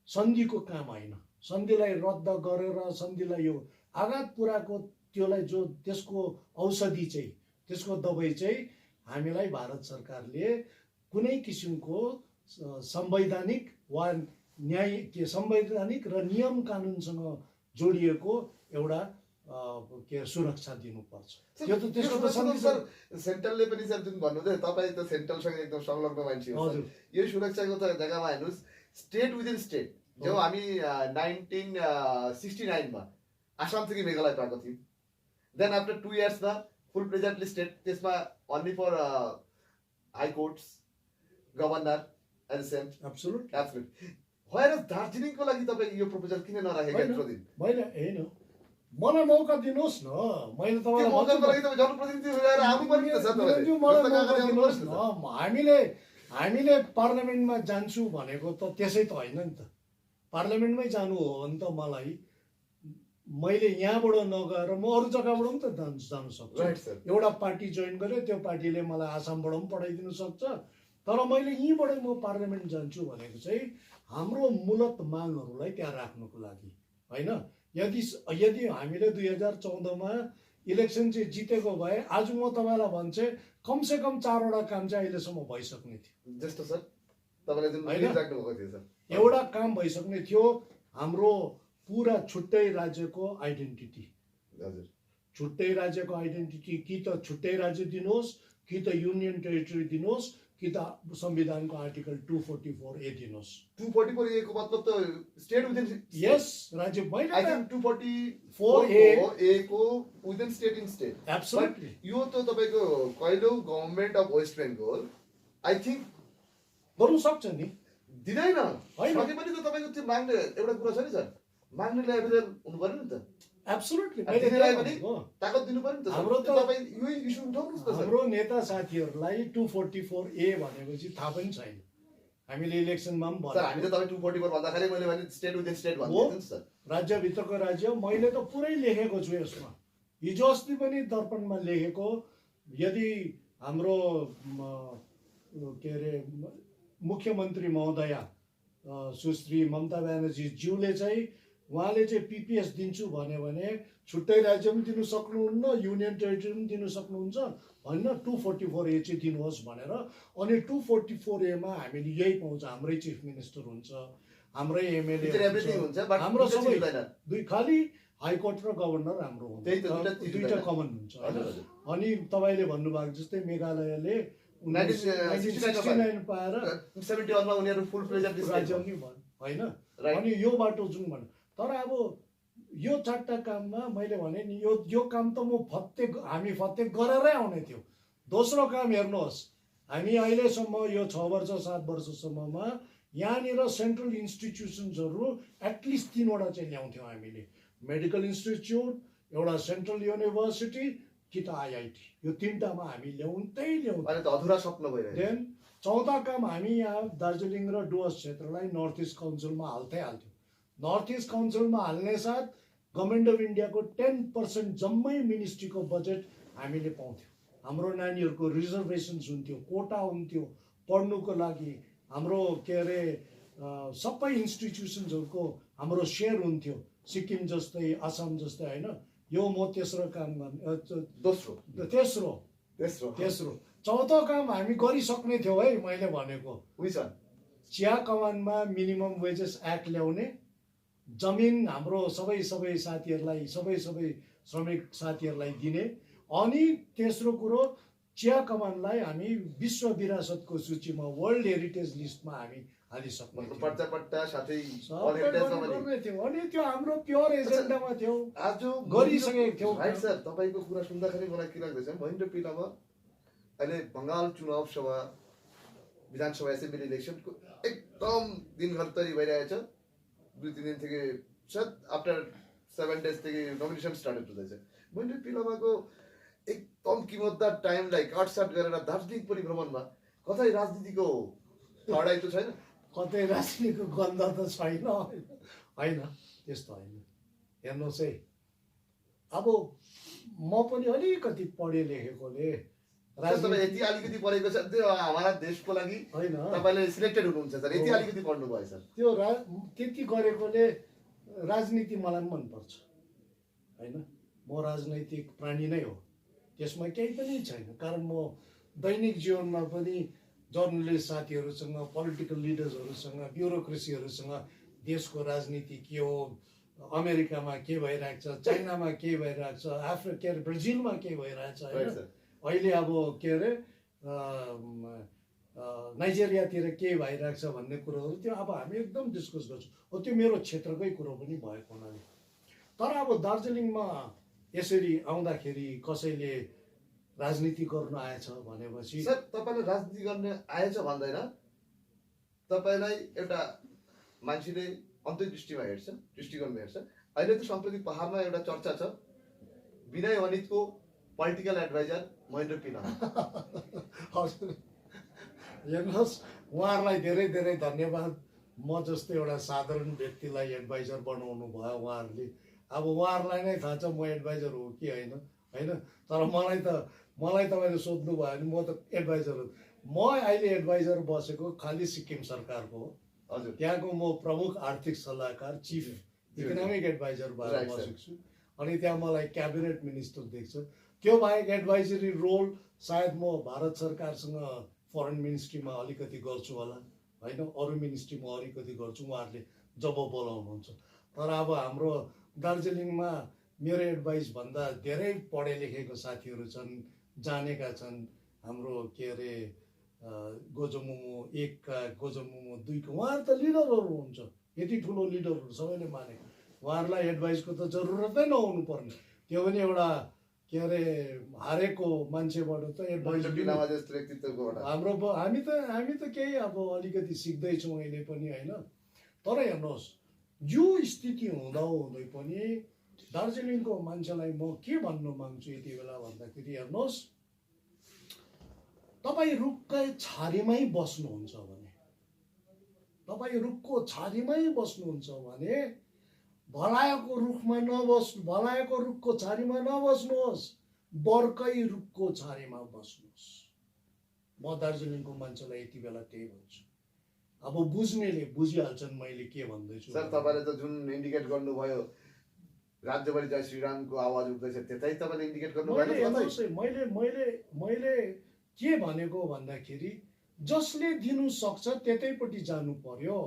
सन्धिको काम होइन। सन्धिलाई रद्द गरेर सन्धिलाई यो आघात पुर्याएको त्यसलाई जो त्यसको औषधि चाहिँ, त्यसको दबाई चाहिँ हामीलाई भारत सरकारले कुनै किसिमको संवैधानिक वा न्याय के संवैधानिक र नियम कानुनसँग जोडिएको एउटा के सुरक्षा दिनुपर्छ। त्यो त त्यसको त सर सेन्ट्रलले पनि सर जुन भन्नुहुँदै, तपाईँ त सेन्ट्रलसँग एकदम संलग्न मान्छे हो। यो सुरक्षाको त जग्गामा हेर्नुहोस्, स्टेट विदिन स्टेट जो हामी 1969 मा आसामदेखि मेघालय पाएको थियौँ। देन आफ्टर 2 इयर्समा फुल प्रेजेन्टली स्टेट, त्यसमा only for high courts, governor and sent. Absolute. भएर दार्जिलिङको लागि तपाईँ यो प्रपोजल किन नराखेको यत्रो दिन? मैले होइन, मलाई मौका दिनुहोस् न, मैले तपाईँलाई मौकाको लागि तपाईँ जनप्रतिनिधि भएर आउनुपर्ने त छ तपाईले। मलाई मौका दिनुहोस् न। हामीले पार्लियामेन्टमा जान्छु भनेको त त्यसै त होइन नि त। पार्लियामेन्टमै जानु हो भने त मलाई, मैले यहाँबाट नगएर म अरू जग्गाबाट पनि त जानु सक्छु। एउटा पार्टी जोइन गरेँ, त्यो पार्टीले मलाई आसामबाट पनि पठाइदिनु सक्छ। तर मैले यहीँबाट म पार्लियामेन्ट जान्छु भनेको चाहिँ हाम्रो मूलत मागहरूलाई त्यहाँ राख्नुको लागि होइन। यदि हामीले 2014 मा इलेक्सन चाहिँ जितेको भए आज म तपाईँलाई भन्छे कमसेकम 4वटा काम चाहिँ अहिलेसम्म भइसक्ने थियो। जस्तो सर तपाईँले जुन राख्नुभएको थियो सर, एउटा काम भइसक्ने थियो। हाम्रो पुरा छुट्टै राज्यको आइडेन्टिटी, छुट्टै राज्यको आइडेन्टिटी, कि त छुट्टै राज्य दिनुहोस्, कि त युनियन टेरिटरी दिनुहोस्, कि त संविधानको आर्टिकल 244A दिनुहोस्। 244A को मतलब त स्टेट विदिन यस राज्य आई मैले थिंक 244A 4A को within state in state absolutely यो त तपाईको कहिलो government of West Bengal I think गर्नु सक्छ नि। दिँदैन होइन। सके पनि त तपाईको त्यो माग्ने एउटा कुरा छ नि सर, माग्नेलाई एभाइलेबल हुनु पर्यो नि त, एब्सोल्युटली दिनेलाई पनि ताकत दिनु पर्यो नि त। हाम्रो त- तपाईँ यही इस्यु उठाउनुहोस् त सर। हाम्रो नेता साथीहरूलाई 244A भनेपछि थाहा पनि छैन। हामीले इलेक्सनमा पनि सर हामी भन्यो त तपाईँ 244 भन्दाखेरि मैले भने स्टेट विदिन स्टेट हो। भन्दिनु नि सर। राज्यभित्रको राज्य मैले त पुरै लेखेको छु यसमा। हिजो अस्ति पनि दर्पणमा लेखेको, यदि हाम्रो के अरे मुख्यमन्त्री महोदया सुश्री ममता ब्यानर्जी ज्यूले चाहिँ उहाँले चाहिँ पिपिएस दिन्छु भन्यो भने छुट्टै राज्य पनि दिनु सक्नुहुन्न, युनियन टेरिटरी पनि दिनु सक्नुहुन्छ, होइन 244A चाहिँ दिनुहोस् भनेर। अनि 244A मा हामीले यही पाउँछ, हाम्रै चिफ मिनिस्टर हुन्छ, हाम्रै एमएलए एभ्रिथिङ हुन्छ बट हाम्रो सबै हुँदैन। दुई खालि हाइकोर्ट र गभर्नर हाम्रो हुन्छ, त्यही त दुईटा चिज दुईटा हुँदैन। कमन हुन्छ होइन। हजुर हजुर। अनि तपाईँले भन्नुभएको जस्तै मेघालयले 1969 पाएर 71 मा उनीहरु फुल प्लेजर राज्य नि भयो होइन। राइट। अनि यो बाटो जुन भन्नु, तर अब यो चारवटा काममा मैले भने नि यो काम त हामी फत्ते गरेरै आउने थियो। दोस्रो काम हेर्नुहोस्, हामी अहिलेसम्म यो 6 वर्ष 7 वर्षसम्ममा यहाँनिर सेन्ट्रल इन्स्टिट्युसन्सहरू एटलिस्ट 3वटा चाहिँ ल्याउँथ्यौँ हामीले। मेडिकल इन्स्टिट्युट, एउटा सेन्ट्रल युनिभर्सिटी कि त आइआइटी, यो 3टामा हामी ल्याउँथ्यौँ। अनि त अधुरा सपना भइरहेको देन चौथा काम हामी यहाँ दार्जिलिङ र डुवर्स क्षेत्रलाई नर्थ इस्ट काउन्सिलमा हाल्थ्यौँ। नर्थ इस्ट काउन्सिलमा हाल्ने साथ गभर्मेन्ट अफ इन्डियाको 10% जम्मै मिनिस्ट्रीको बजेट हामीले पाउँथ्यौँ। हाम्रो नानीहरूको रिजर्भेसन्स हुन्थ्यो, कोटा हुन्थ्यो पढ्नुको लागि, हाम्रो के अरे सबै इन्स्टिट्युसन्सहरूको हाम्रो सेयर हुन्थ्यो, सिक्किम जस्तै आसाम जस्तै होइन। यो म तेस्रो काम गर्ने, दोस्रो तेस्रो तेस्रो तेस्रो चौथो काम हामी गरिसक्ने थियौँ है। मैले भनेको उही छ चिया कमानमा मिनिमम वेजेस एक्ट ल्याउने, जमिन हाम्रो सबै साथीहरूलाई सबै श्रमिक साथीहरूलाई दिने। अनि तेस्रो कुरो चिया कमानलाई हामी विश्व विरासतको सूचीमा वर्ल्ड हेरिटेज लिस्टमा हामी हालिसक्ने मतलब थियौँ। पट्टा साथै सबै अल हेरिटेजमा पनि गर्ने थियौँ। अनि त्यो हाम्रो प्योर एजेन्डामा थियो, आज गरिसकेको थियौँ। Right sir. तपाईको कुरा सुन्दाखेरि मलाई के लाग्दैछ, महेन्द्र पिलामा अहिले बङ्गाल चुनाव सभा, विधानसभा एसेम्ब्ली इलेक्सनको एकदम दिनभरि भइरहेछ। 2-3 दिनदेखि सायद आफ्टर 7 डेजदेखि नोमिनेसन स्टार्टेड हुँदैछ। महेन्द्र पिलामाको एकदम किमतदार टाइमलाई काटसाट गरेर दार्जिलिङ परिभ्रमणमा कतै राजनीतिको लडाइ त छैन? कतै राजनीतिको गन्ध त छैन, होइन त्यस्तो होइन। हेर्नुहोस् है, अब म पनि अलिकति पढे लेखेकोले सर तपाईँ यति अलिकति पढेको छ त्यो हाम्रा देशको लागि होइन, तपाईँले सिलेक्टेड हुनुहुन्छ सर, यति अलिकति पढ्नु भयो सर। त्यो त्यति गरेकोले राजनीति मलाई पनि मनपर्छ होइन। म राजनैतिक प्राणी नै हो, त्यसमा केही पनि छैन। कारण म दैनिक जीवनमा पनि जर्नलिस्ट साथीहरूसँग, पोलिटिकल लिडर्सहरूसँग, ब्युरोक्रेसीहरूसँग देशको राजनीति के हो, अमेरिकामा के भइरहेको छ, चाइनामा के भइरहेको छ, के अरे ब्राजिलमा के भइरहेछ होइन। अहिले अब के अरे नाइजेरियातिर के भइरहेको छ भन्ने कुरोहरू त्यो अब हामी एकदम डिस्कस गर्छौँ। हो त्यो मेरो क्षेत्रकै कुरो पनि भएको हुनाले। तर अब दार्जिलिङमा यसरी आउँदाखेरि कसैले राजनीति गर्न आएछ भनेपछि सर तपाईँले राजनीति गर्ने आएछ भन्दैन, तपाईँलाई एउटा मान्छेले अन्तर्दृष्टिमा हेर्छ, दृष्टिकोणमा हेर्छ। अहिले त सम्प्रति पहाडमा एउटा चर्चा छ, विनय वनितको पोलिटिकल एडभाइजर महेन्द्र पिलामा। हजुर हेर्नुहोस्, उहाँहरूलाई धेरै धेरै धन्यवाद। म जस्तो एउटा साधारण व्यक्तिलाई एडभाइजर बनाउनु भयो उहाँहरूले। अब उहाँहरूलाई नै थाहा छ म एडभाइजर हो कि होइन होइन। तर मलाई तपाईँले सोध्नु भयो भने म त एडभाइजर हो। म अहिले एडभाइजर बसेको खालि सिक्किम सरकारको हो। हजुर त्यहाँको म प्रमुख आर्थिक सल्लाहकार, चिफ इकोनोमिक एडभाइजर भएर बसेको छु। अनि त्यहाँ मलाई क्याबिनेट मिनिस्टर देख्छ। त्यो बाहेक एडभाइजरी रोल सायद म भारत सरकारसँग फरेन मिनिस्ट्रीमा अलिकति गर्छु होला होइन, अरू मिनिस्ट्रीमा अलिकति गर्छु उहाँहरूले जब बोलाउनुहुन्छ। तर अब हाम्रो दार्जिलिङमा मेरो एडभाइस भन्दा धेरै पढे लेखेको साथीहरू छन्, जानेका छन्। हाम्रो के अरे गोजमुमो 1 का गोजमुमो 2 का उहाँहरू त लिडरहरू हुन्छ, यति ठुलो लिडरहरू सबैले माने, उहाँहरूलाई एडभाइसको त जरुरतै नहुनु पर्ने, त्यो पनि एउटा के अरे हारेको मान्छेबाट त एडभाइस बिनामा जस्तो व्यक्तित्वकोबाट हामी त केही अब अलिकति सिक्दैछौँ अहिले पनि होइन। तर हेर्नुहोस् यो स्थिति हुँदै पनि दार्जिलिङको मान्छेलाई म के भन्न माग्छु यति बेला भन्दाखेरि हेर्नुहोस्, तपाईँ रुखकै छारीमै बस्नुहुन्छ भने, तपाईँ रुखको छारीमै बस्नुहुन्छ भने भलाएको रुखको छारीमा नबस्नुहोस्, बर्कै रुखको छारीमा बस्नुहोस्। म दार्जिलिङको मान्छेलाई यति बेला त्यही भन्छु। अब बुझ्नेले बुझिहाल्छन् मैले के भन्दैछु। सर तपाईँले त जुन इन्डिकेट गर्नुभयो राज्यभरि जय श्रीरामको आवाज उठ्दैछ त्यतै तपाईँले इन्डिकेट गर्नुभयो। मैले के भनेको भन्दाखेरि जसले दिनु सक्छ त्यतैपट्टि जानु पर्यो।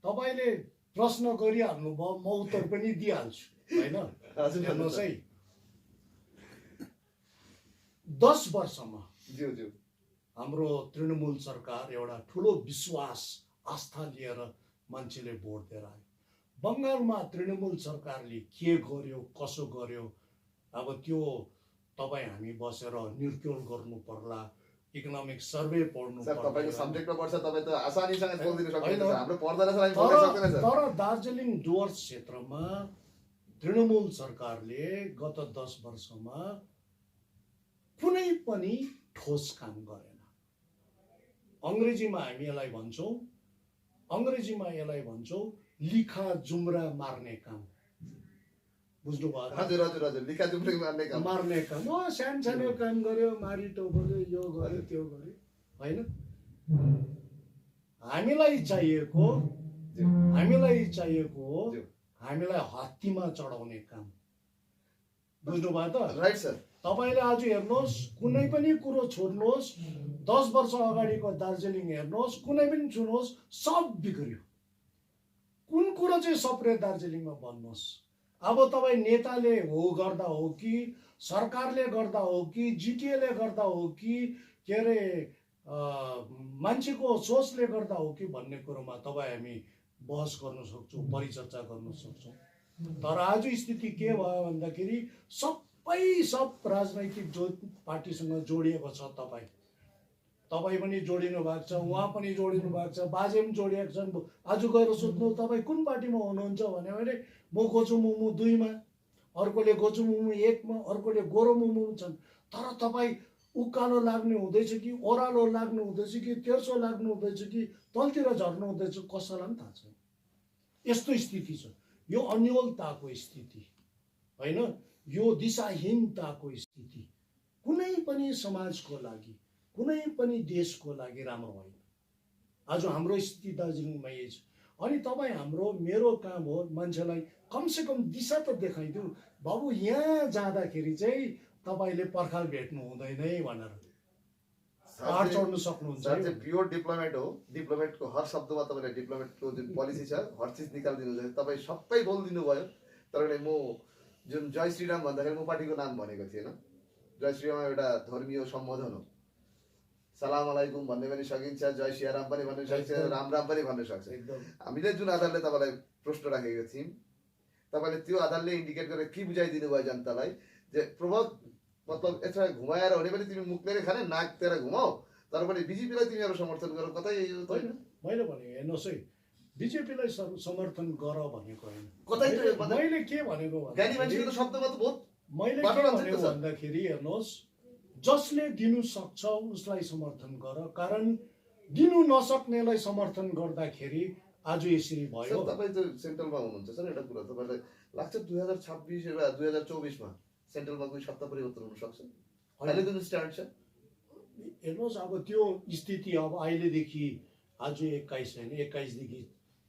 तपाईँले प्रश्न गरिहाल्नु भयो, म उत्तर पनि दिइहाल्छु होइन। हेर्नुहोस् है, 10 वर्षमा हाम्रो तृणमूल सरकार एउटा ठुलो विश्वास आस्था लिएर मान्छेले भोट दिएर आयो। बङ्गालमा तृणमूल सरकारले के गर्यो कसो गर्यो अब त्यो तपाईँ हामी बसेर निर्क्युल गर्नु पर्ला, इकोनोमिक सर्वे पढ्नु पर्ला। तपाईको सब्जेक्टमा पर्छ, तपाईँ त आसानीसँग बोल्दिन सक्नुहुन्छ, हाम्रो पर्दैन सर, हामी बोल्न सक्दैन सर। तर दार्जिलिङ डुवर्स क्षेत्रमा तृणमूल सरकारले गत 10 वर्षमा कुनै पनि ठोस काम गरेन। अङ्ग्रेजीमा हामी यसलाई भन्छौँ लिखा जुम्रा मार्ने काम। बुझ्नुभयो? हजुर हजुर हजुर, लिखा जुम्रा मार्ने काम सानो काम गर्यो, मारिटो गर्यो, यो गर्यो त्यो गर्यो होइन। हामीलाई चाहिएको हामीलाई हत्तीमा चढाउने काम। बुझ्नुभयो त? Right sir. तपाईँले आज हेर्नुहोस्, कुनै पनि कुरो छोड्नुहोस्, 10 वर्ष अगाडिको दार्जिलिङ हेर्नुहोस्, कुनै पनि छुनुहोस्, सब बिग्रियो। कुन कुरो चाहिँ सप्रियो दार्जिलिङमा भन्नुहोस्। अब तपाईँ नेताले हो गर्दा हो कि सरकारले गर्दा हो कि जिटिएले गर्दा हो कि के अरे मान्छेको सोचले गर्दा हो कि भन्ने कुरोमा तपाईँ हामी बहस गर्न सक्छौँ, परिचर्चा गर्न सक्छौँ। तर आज स्थिति के भयो भन्दाखेरि सब राजनैतिक पार्टीसँग जोडिएको छ। तपाईँ पनि जोडिनु भएको छ, उहाँ पनि जोडिनु भएको छ, बाजे पनि जोडिएको छन्। आज गएर सोध्नु तपाईँ कुन पार्टीमा हुनुहुन्छ भन्यो भने म गोचुमुमु 2 मा, अर्कोले गोचुमुमु 1 मा, अर्कोले गोरोमुमु छन्। तर तपाईँ उकालो लाग्ने हुँदैछ कि ओह्रालो लाग्नु हुँदैछ कि तेर्सो लाग्नु हुँदैछ कि तलतिर झर्नु हुँदैछ कसैलाई पनि थाहा छैन। यस्तो स्थिति छ। यो अन्योलताको स्थिति होइन, यो दिशाहीनताको स्थिति कुनै पनि समाजको लागि, कुनै पनि देशको लागि राम्रो होइन। आज हाम्रो स्थिति दार्जिलिङमा यही छ। अनि तपाईँ मेरो काम हो मान्छेलाई कमसेकम दिशा त देखाइदिउँ। बाबु यहाँ जाँदाखेरि चाहिँ तपाईँले पर्खाल भेट्नु हुँदैन है भनेर पाहाड चढ्नु सक्नुहुन्छ। प्योर डिप्लोमेट हो। डिप्लोमेटको हर शब्दमा तपाईँले डिप्लोमेटको जुन पोलिसी छ हर चिज निकालिदिनु। तपाईँ सबै बोलिदिनु भयो। तर म जुन जय श्रीराम भन्दाखेरि म पार्टीको नाम भनेको थिएन। जय श्रीराम एउटा धर्मीय सम्बोधन हो। सलाम अलैकुम भन्ने पनि सकिन्छ, जय सियाराम पनि भन्ने सकिन्छ, राम राम पनि भन्ने सक्छ। हामीले जुन आधारले तपाईँलाई प्रश्न राखेको थियौँ, तपाईँले त्यो आधारले इन्डिकेट गरेर के बुझाइदिनु भयो जनतालाई जे प्रभाव मतलब यसमा घुमाएर हुने पनि तिमी मुखले नै खाने नाक तेरा घुमाऊ, तर पनि बिजेपीलाई तिमीहरू समर्थन गर कतै होइन। मैले भने हेर्नुहोस् है, बिजेपीलाई समर्थन गर भनेको होइन। कतै मैले के भनेको ज्ञानी मान्छेको शब्दमा त बहुत मैले के भनेको भन्दाखेरि हेर्नुहोस्, जसले दिनु सक्छ उसलाई समर्थन गर। कारण दिनु नसक्नेलाई समर्थन गर्दाखेरि आज यसरी भयो। तपाईँ त सेन्ट्रलमा हुनुहुन्छ सर, एउटा कुरा तपाईँलाई लाग्छ 2026 वा 2024 मा सेन्ट्रलमा कोही सत्ता परिवर्तन हुन सक्छ? अहिले जुन स्ट्यान्ड छ हेर्नुहोस्, अब त्यो स्थिति अब अहिलेदेखि आज 21 होइन, 21 देखि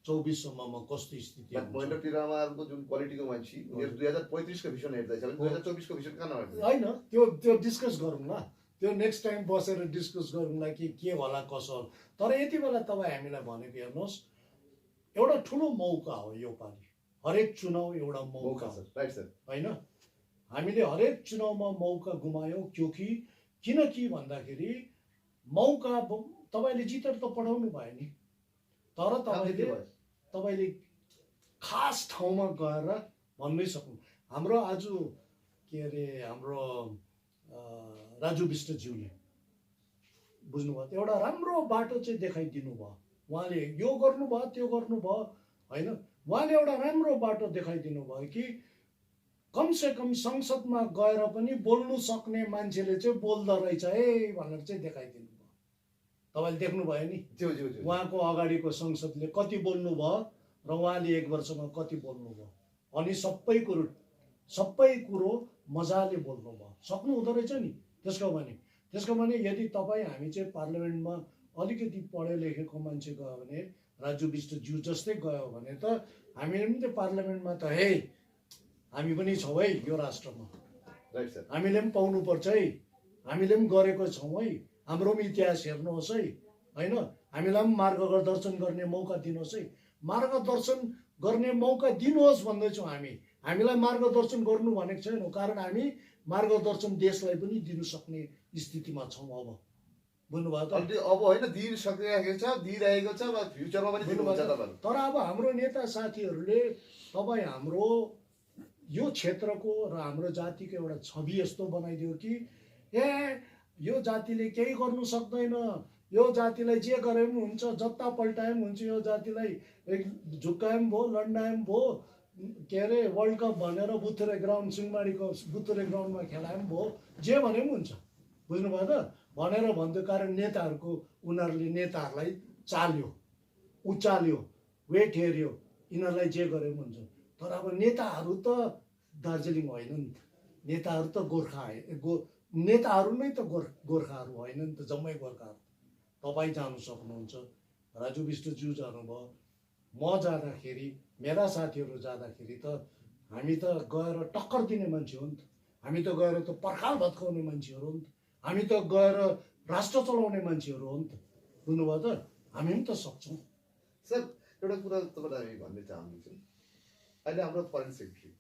24 सम्ममा कस्तो स्थिति महेन्द्र पिरामाको जुन क्वालिटीको मान्छे 2035 को भिजन हेर्दैछ भने 2024 को भिजन कहाँ नहेर्दै होइन। त्यो डिस्कस गरौँ न, त्यो नेक्स्ट टाइम बसेर डिस्कस गरौँला कि के होला कसो होला। तर यति बेला तपाईँ हामीलाई भनेको हेर्नुहोस्, एउटा ठुलो मौका हो यो पालि। हरेक चुनाव एउटा मौका छ, राइट सर होइन। हामीले हरेक चुनावमा मौका गुमायौँ। किनकि भन्दाखेरि मौका तपाईँले जितेर त पठाउनु भयो नि, तर तपाईँले खास ठाउँमा गएर भन्नै सक्नु। हाम्रो आज के अरे हाम्रो राजु विष्टज्यूले बुझ्नुभयो, एउटा राम्रो बाटो चाहिँ देखाइदिनु भयो। उहाँले यो गर्नुभयो त्यो गर्नुभयो होइन, उहाँले एउटा राम्रो बाटो देखाइदिनु भयो कि कमसेकम संसदमा गएर पनि बोल्नु सक्ने मान्छेले चाहिँ बोल्दो रहेछ है भनेर चाहिँ देखाइदिनु भयो। तपाईँले देख्नुभयो नि उहाँको अगाडिको संसदले कति बोल्नु भयो र उहाँले 1 वर्षमा कति बोल्नु भयो। अनि सबै कुरो मजाले बोल्नु भयो, सक्नु हुँदो रहेछ नि। त्यसको भने यदि तपाईँ हामी चाहिँ पार्लियामेन्टमा अलिकति पढे लेखेको मान्छे गयो भने, राजु विष्टज्यू जस्तै गयो भने त हामीले पनि त पार्लियामेन्टमा त हे हामी पनि छौँ है यो राष्ट्रमा, हामीले पनि पाउनुपर्छ है, हामीले पनि गरेको छौँ है, हाम्रो पनि इतिहास हेर्नुहोस् है होइन, हामीलाई पनि मार्गदर्शन गर्ने मौका दिनुहोस् है। मार्गदर्शन गर्ने मौका दिनुहोस् भन्दैछौँ हामीलाई मार्गदर्शन गर्नु भनेको छैनौँ, कारण हामी मार्गदर्शन देशलाई पनि दिनु सक्ने स्थितिमा छौँ। अब बुझ्नुभयो त? अब होइन दिइसकेको छ, दिइरहेको छ, फ्युचरमा पनि दिनुहुन्छ तपाईहरु। तर अब हाम्रो नेता साथीहरूले तपाईँ हाम्रो यो क्षेत्रको र हाम्रो जातिको एउटा छवि यस्तो बनाइदियो कि यो जातिले केही गर्नु सक्दैन, यो जातिलाई जे गरे पनि हुन्छ, जता पल्टाए पनि हुन्छ, यो जातिलाई झुक्काए पनि भयो, लन्डाए पनि भयो, के अरे वर्ल्ड कप भनेर बुथुरे ग्राउन्ड सिंहमारीको बुथुरे ग्राउन्डमा खेलाए पनि भयो, जे भने पनि हुन्छ। बुझ्नुभयो त? भनेर भन्दै कारण उनीहरूले नेताहरूलाई चाल्यो, उचाल्यो, वेट हेऱ्यो, यिनीहरूलाई जे गरे पनि हुन्छ। तर अब नेताहरू त दार्जिलिङ होइन नि त, नेताहरू त नेताहरू नै त गोर्खाहरू होइन नि त, जम्मै गोर्खाहरू। तपाईँ जानु सक्नुहुन्छ, राजु विष्टज्यू जानुभयो, म जाँदाखेरि, मेरा साथीहरू जाँदाखेरि त हामी त गएर टक्कर दिने मान्छे हो नि त, हामी त गएर त पर्खाल भत्काउने मान्छेहरू हो नि त, हामी त गएर राष्ट्र चलाउने मान्छेहरू हो नि त। बुझ्नुभयो त? हामी पनि त सक्छौँ। सर एउटा कुरा तपाईँलाई हामी भन्ने चाहन्छु, अहिले हाम्रो फरेन सेक्रेटरी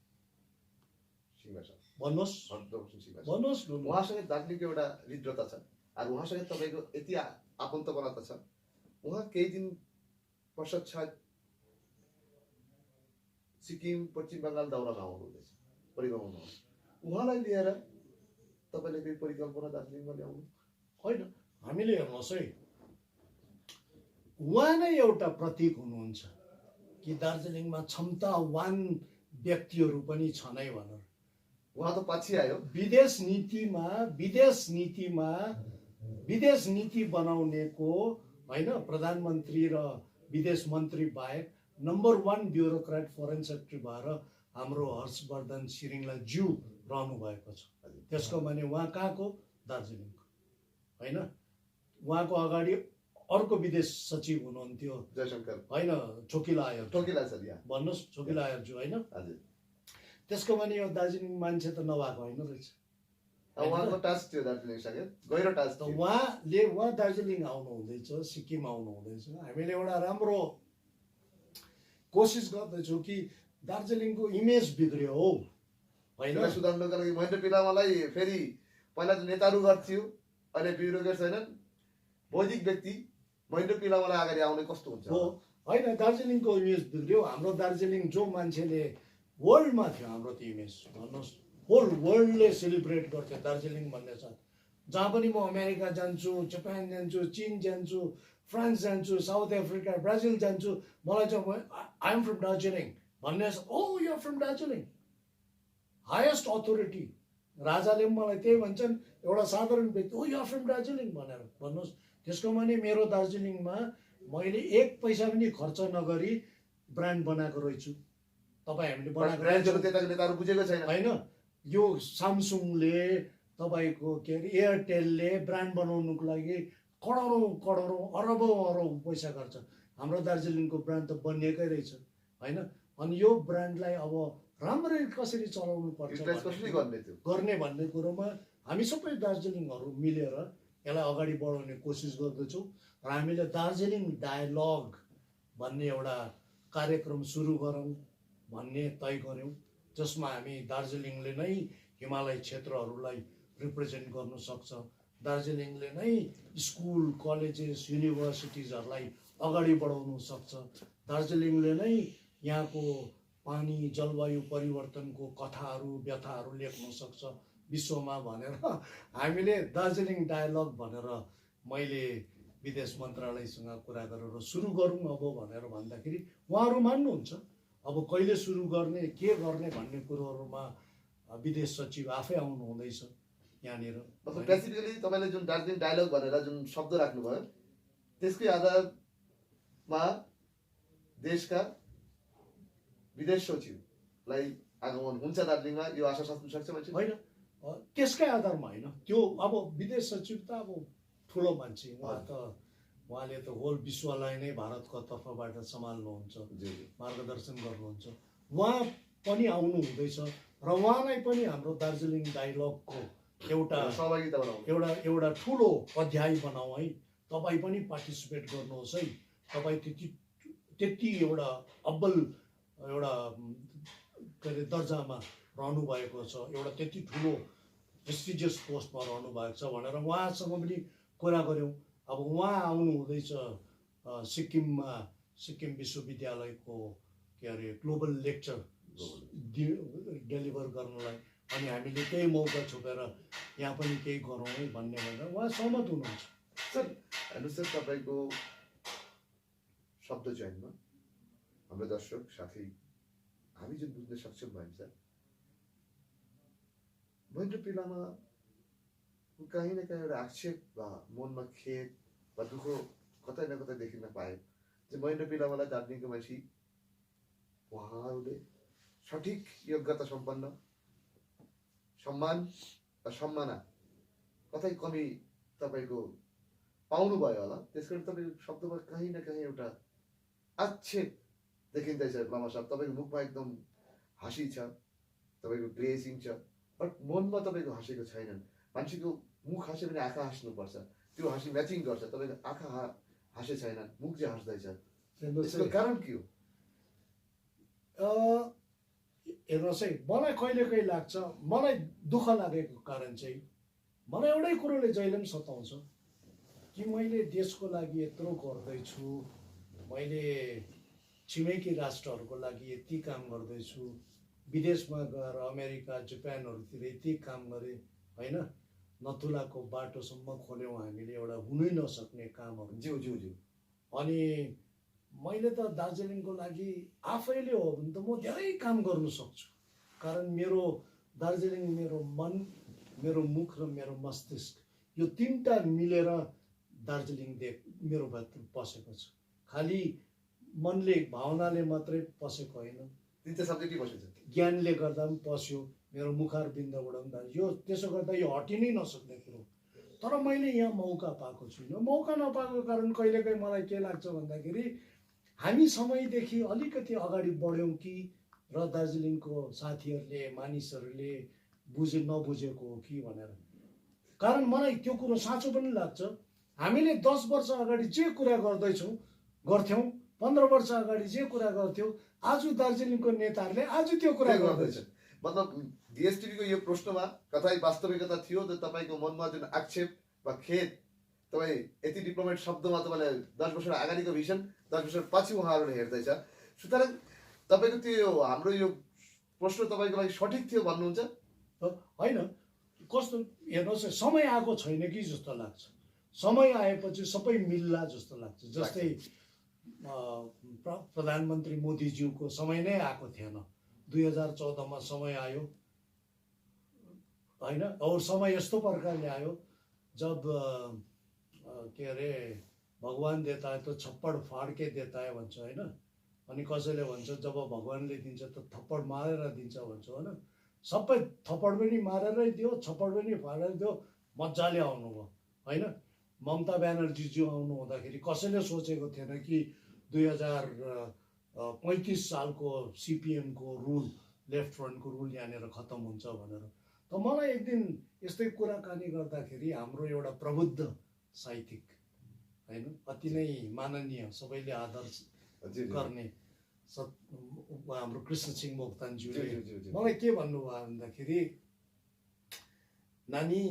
भन्नुहोस्। उहाँसँग दार्जिलिङको एउटा हृद्रता छ, अब उहाँसँग तपाईँको यति आफन्तपना त छ। उहाँ केही दिन पश्चात सिक्किम पश्चिम बङ्गाल दौरामा आउनुहुँदैछ, परिक्रमा। उहाँलाई लिएर तपाईँले केही परिकल्पना दार्जिलिङमा ल्याउनु होइन? हामीले हेर्नुहोस् है, उहाँ नै एउटा प्रतीक हुनुहुन्छ कि दार्जिलिङमा क्षमतावान व्यक्तिहरू पनि छन् है भनेर। उहाँ त पछि आयो। विदेश नीति बनाउनेको होइन, प्रधानमन्त्री र विदेश मन्त्री बाहेक नम्बर 1 ब्युरोक्रेट फरेन सेक्रेटरी भएर हाम्रो हर्षवर्धन श्रीङ्गला ज्यू रहनु भएको छ। त्यसको भने उहाँ कहाँको? दार्जिलिङको होइन। उहाँको अगाडि अर्को विदेश सचिव हुनुहुन्थ्यो जयशंकर होइन, छोकिला आयर भन्नुहोस्, छोकिला आयरज्यू होइन। त्यसको भने यो दार्जिलिङ मान्छे त नभएको होइन रहेछ। उहाँको टास्क थियो दार्जिलिङसँग गहिरो टास्क थियो। उहाँ दार्जिलिङ आउनु हुँदैछ, सिक्किम आउनु हुँदैछ। हामीले एउटा राम्रो कोसिस गर्दैछौँ कि दार्जिलिङको इमेज बिग्रियो हो होइन, सुधार्नुको लागि। महेन्द्र पिलामालाई फेरि पहिला त नेताहरू गर्थ्यो, अहिले ब्युरोक्रेट छैनन्, बौद्धिक व्यक्ति महेन्द्र पिलामालाई अगाडि आउने कस्तो हुन्छ हो होइन? दार्जिलिङको इमेज बिग्रियो। हाम्रो दार्जिलिङ जो मान्छेले वर्ल्डमा थियो, हाम्रो त्यो इमेज भन्नुहोस्, होल वर्ल्डले सेलिब्रेट गर्थ्यो दार्जिलिङ भन्ने साथ। जहाँ पनि म अमेरिका जान्छु, जापान जान्छु, चीन जान्छु, फ्रान्स जान्छु, साउथ अफ्रिका, ब्राजिल जान्छु, मलाई चाहिँ आई एम फ्रम दार्जिलिङ भन्ने, oh you are from Darjeeling, highest authority. राजाले पनि मलाई त्यही भन्छन्, एउटा साधारण व्यक्ति, oh you are from Darjeeling भनेर भन्नुहोस्। त्यसको भने मेरो दार्जिलिङमा मैले 1 पैसा पनि खर्च नगरी ब्रान्ड बनाएको रहेछु। तपाईँ हामीले बनाएको बुझेको छैन होइन? यो सामसुङले, तपाईँको के अरे एयरटेलले ब्रान्ड बनाउनुको लागि करोडौँ अरबौँ पैसा गर्छ। हाम्रो दार्जिलिङको ब्रान्ड त बनिएकै रहेछ होइन। अनि यो ब्रान्डलाई अब राम्ररी कसरी चलाउनु पर्छ गर्ने भन्ने कुरोमा हामी सबै दार्जिलिङहरू मिलेर यसलाई अगाडि बढाउने कोसिस गर्दैछौँ। र हामीले दार्जिलिङ डायलग भन्ने एउटा कार्यक्रम सुरु गरौँ भन्ने तय गऱ्यौँ, जसमा हामी दार्जिलिङले नै हिमालय क्षेत्रहरूलाई रिप्रेजेन्ट गर्नु सक्छ दार्जिलिङले नै स्कुल कलेजेस युनिभर्सिटिजहरूलाई अगाडि बढाउन सक्छ। दार्जिलिङले नै यहाँको पानी जलवायु परिवर्तनको कथाहरू व्यथाहरू लेख्न सक्छ विश्वमा भनेर हामीले दार्जिलिङ डायलग भनेर मैले विदेश मन्त्रालयसँग कुरा गरेर सुरु गरौँ अब भनेर भन्दाखेरि उहाँहरू मान्नुहुन्छ। अब कहिले सुरु गर्ने के गर्ने भन्ने कुरोहरूमा विदेश सचिव आफै आउनु हुँदैछ यहाँनिर। मतलब बेसिकली तपाईँले जुन दार्जिलिङ डायलग भनेर जुन शब्द राख्नुभयो त्यसकै आधारमा देशका विदेश सचिवलाई आगमन हुन्छ दार्जिलिङमा यो आशा साच्न सक्छ मान्छे? होइन, त्यसकै आधारमा होइन। त्यो अब विदेश सचिव त अब ठुलो मान्छे उहाँले त होल विश्वलाई नै भारतको तर्फबाट सम्हाल्नुहुन्छ, मार्गदर्शन गर्नुहुन्छ। उहाँ पनि आउनु हुँदैछ र उहाँलाई पनि हाम्रो दार्जिलिङ डायलगको एउटा ठुलो अध्याय बनाऊ है। तपाईँ पनि पार्टिसिपेट गर्नुहोस् है। तपाईँ त्यति एउटा अब्बल एउटा के अरे दर्जामा रहनु भएको छ, एउटा त्यति ठुलो प्रेस्टिजियस पोस्टमा रहनु भएको छ भनेर उहाँसँग पनि कुरा गऱ्यौँ। अब उहाँ आउनु हुँदैछ सिक्किममा, सिक्किम विश्वविद्यालयको के अरे ग्लोबल लेक्चर डेलिभर गर्नलाई, अनि हामीले त्यही मौका छोपेर यहाँ पनि केही गरौँ है भन्ने भनेर उहाँ सहमत हुनुहुन्छ। सर हेर्नुहोस् सर, तपाईँको शब्द चयनमा हाम्रो दर्शक साथै हामी जुन बुझ्न सक्षम भयौँ सर, महेन्द्र पी लामा कहीँ न कहीँ एउटा आक्षेप वा मनमा खेद वा दुःख कतै न कतै देखिन पायो जे महेन्द्र पी लामालाई दार्जिलिङको मान्छे उहाँहरूले सठिक योग्यता सम्पन्न सम्मान वा सम्माना कतै कमी तपाईँको पाउनुभयो होला। त्यसकारण तपाईँको शब्दमा कहीँ न कहीँ एउटा आक्षेप देखिँदैछ। लामा साहब तपाईँको मुखमा एकदम हाँसी छ, तपाईँको ग्लेजिङ छ, बट मनमा तपाईँको हाँसेको छैनन्। मान्छेको मुख हाँस्यो भने आँखा हाँस्नुपर्छ, त्यो हाँसी म्याचिङ गर्छ। तपाईँको आँखा हाँसे छैनन्, मुख चाहिँ हाँस्दैछ, त्यसको कारण के हो? हेर्नुहोस् है, मलाई कहिले कहिले लाग्छ, मलाई दुःख लागेको कारण चाहिँ मलाई एउटै कुरोले जहिले पनि सताउँछ कि मैले देशको लागि यत्रो गर्दैछु, मैले छिमेकी राष्ट्रहरूको लागि यति काम गर्दैछु, विदेशमा गएर अमेरिका जापानहरूतिर यति काम गरेँ होइन, नथुलाको बाटोसम्म खोल्यौँ हामीले, एउटा हुनै नसक्ने कामहरू। ज्यू ज्यू ज्यू अनि मैले त दार्जिलिङको लागि आफैले हो भने त म धेरै काम गर्नु सक्छु, कारण मेरो दार्जिलिङ, मेरो मन, मेरो मुख र मेरो मस्तिष्क यो तिनवटा मिलेर दार्जिलिङ मेरो भित्र पसेको छ। खालि मनले भावनाले मात्रै पसेको होइन, तिनवटा सब्जेक्टै बसेको छ, ज्ञानले गर्दा पनि पस्यो, मेरो मुखार बिन्दबाट पनि यो, त्यसो गर्दा यो हटि नै नसक्ने कुरो। तर मैले यहाँ मौका पाएको छुइनँ। मौका नपाएको कारण कहिलेकाहीँ मलाई के लाग्छ भन्दाखेरि हामी समयदेखि अलिकति अगाडि बढ्यौँ कि, र दार्जिलिङको साथीहरूले मानिसहरूले नबुझेको हो कि भनेर। कारण मलाई त्यो कुरो साँचो पनि लाग्छ। हामीले 10 वर्ष अगाडि जे कुरा गर्थ्यौँ, 15 वर्ष अगाडि जे कुरा गर्थ्यौँ, आज दार्जिलिङको नेताहरूले आज त्यो कुरा गर्दैछ। मतलब डिएसटिभीको यो प्रश्नमा कतै वास्तविकता थियो त तपाईँको मनमा जुन आक्षेप वा खेद, तपाईँ यति डिप्लोमेट शब्दमा तपाईँले 10 वर्ष अगाडिको भिजन 10 वर्ष पछि उहाँहरूले हेर्दैछ। सुतराङ तपाईँको त्यो हाम्रो यो प्रश्न तपाईँको लागि सठिक थियो भन्नुहुन्छ? होइन, कस्तो हेर्नुहोस्, समय आएको छैन कि जस्तो लाग्छ। समय आएपछि सबै मिल्ला जस्तो लाग्छ। जस्तै प्रधानमन्त्री मोदीज्यूको समय नै आएको थिएन, 2014मा समय आयो होइन। और समय यस्तो प्रकारले आयो जब के अरे भगवान देता है तो छप्पड फाड के देता है भन्छ होइन। अनि कसैले भन्छ जब भगवानले दिन्छ त थप्पड मारेर दिन्छ भन्छ होइन। सबै थप्पड पनि मारेरै दियो, छप्पड पनि फाडेर दियो, मजाले आउनुभयो होइन। ममता ब्यानर्जीज्यू आउनु हुँदाखेरि कसैले सोचेको थिएन कि 2035 सालको सिपिएमको रुल, लेफ्ट फ्रन्टको रुल यहाँनिर खत्तम हुन्छ भनेर। त मलाई एक दिन यस्तै कुराकानी गर्दाखेरि हाम्रो एउटा प्रबुद्ध साहित्यिक होइन, अति नै माननीय, सबैले आदर गर्ने हाम्रो कृष्ण सिंह मोक्तानज्यूले मलाई के भन्नुभयो भन्दाखेरि, नानी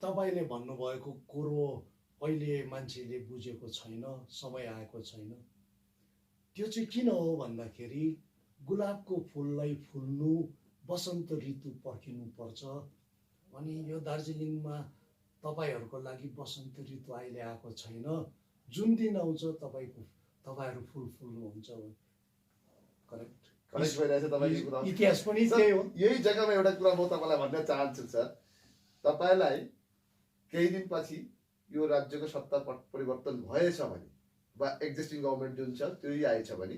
तपाईँले भन्नुभएको कुरो अहिले मान्छेले बुझेको छैन, समय आएको छैन। त्यो चाहिँ किन हो भन्दाखेरि गुलाबको फुललाई फुल्नु वसन्त ऋतु पर्खिनुपर्छ। अनि यो दार्जिलिङमा तपाईँहरूको लागि वसन्त ऋतु अहिले आएको छैन। जुन दिन आउँछ तपाईँहरू फुल फुल्नुहुन्छ। करेक्ट भइरहेछ तपाईँको कुरा। इतिहास पनि त्यही हो। यही जग्गामा एउटा कुरा म तपाईँलाई भन्न चाहन्छु सर, तपाईँलाई केही दिनपछि यो राज्यको सत्ता परिवर्तन भएछ भने वा एक्जिस्टिङ गभर्मेन्ट जुन छ त्यही आएछ भने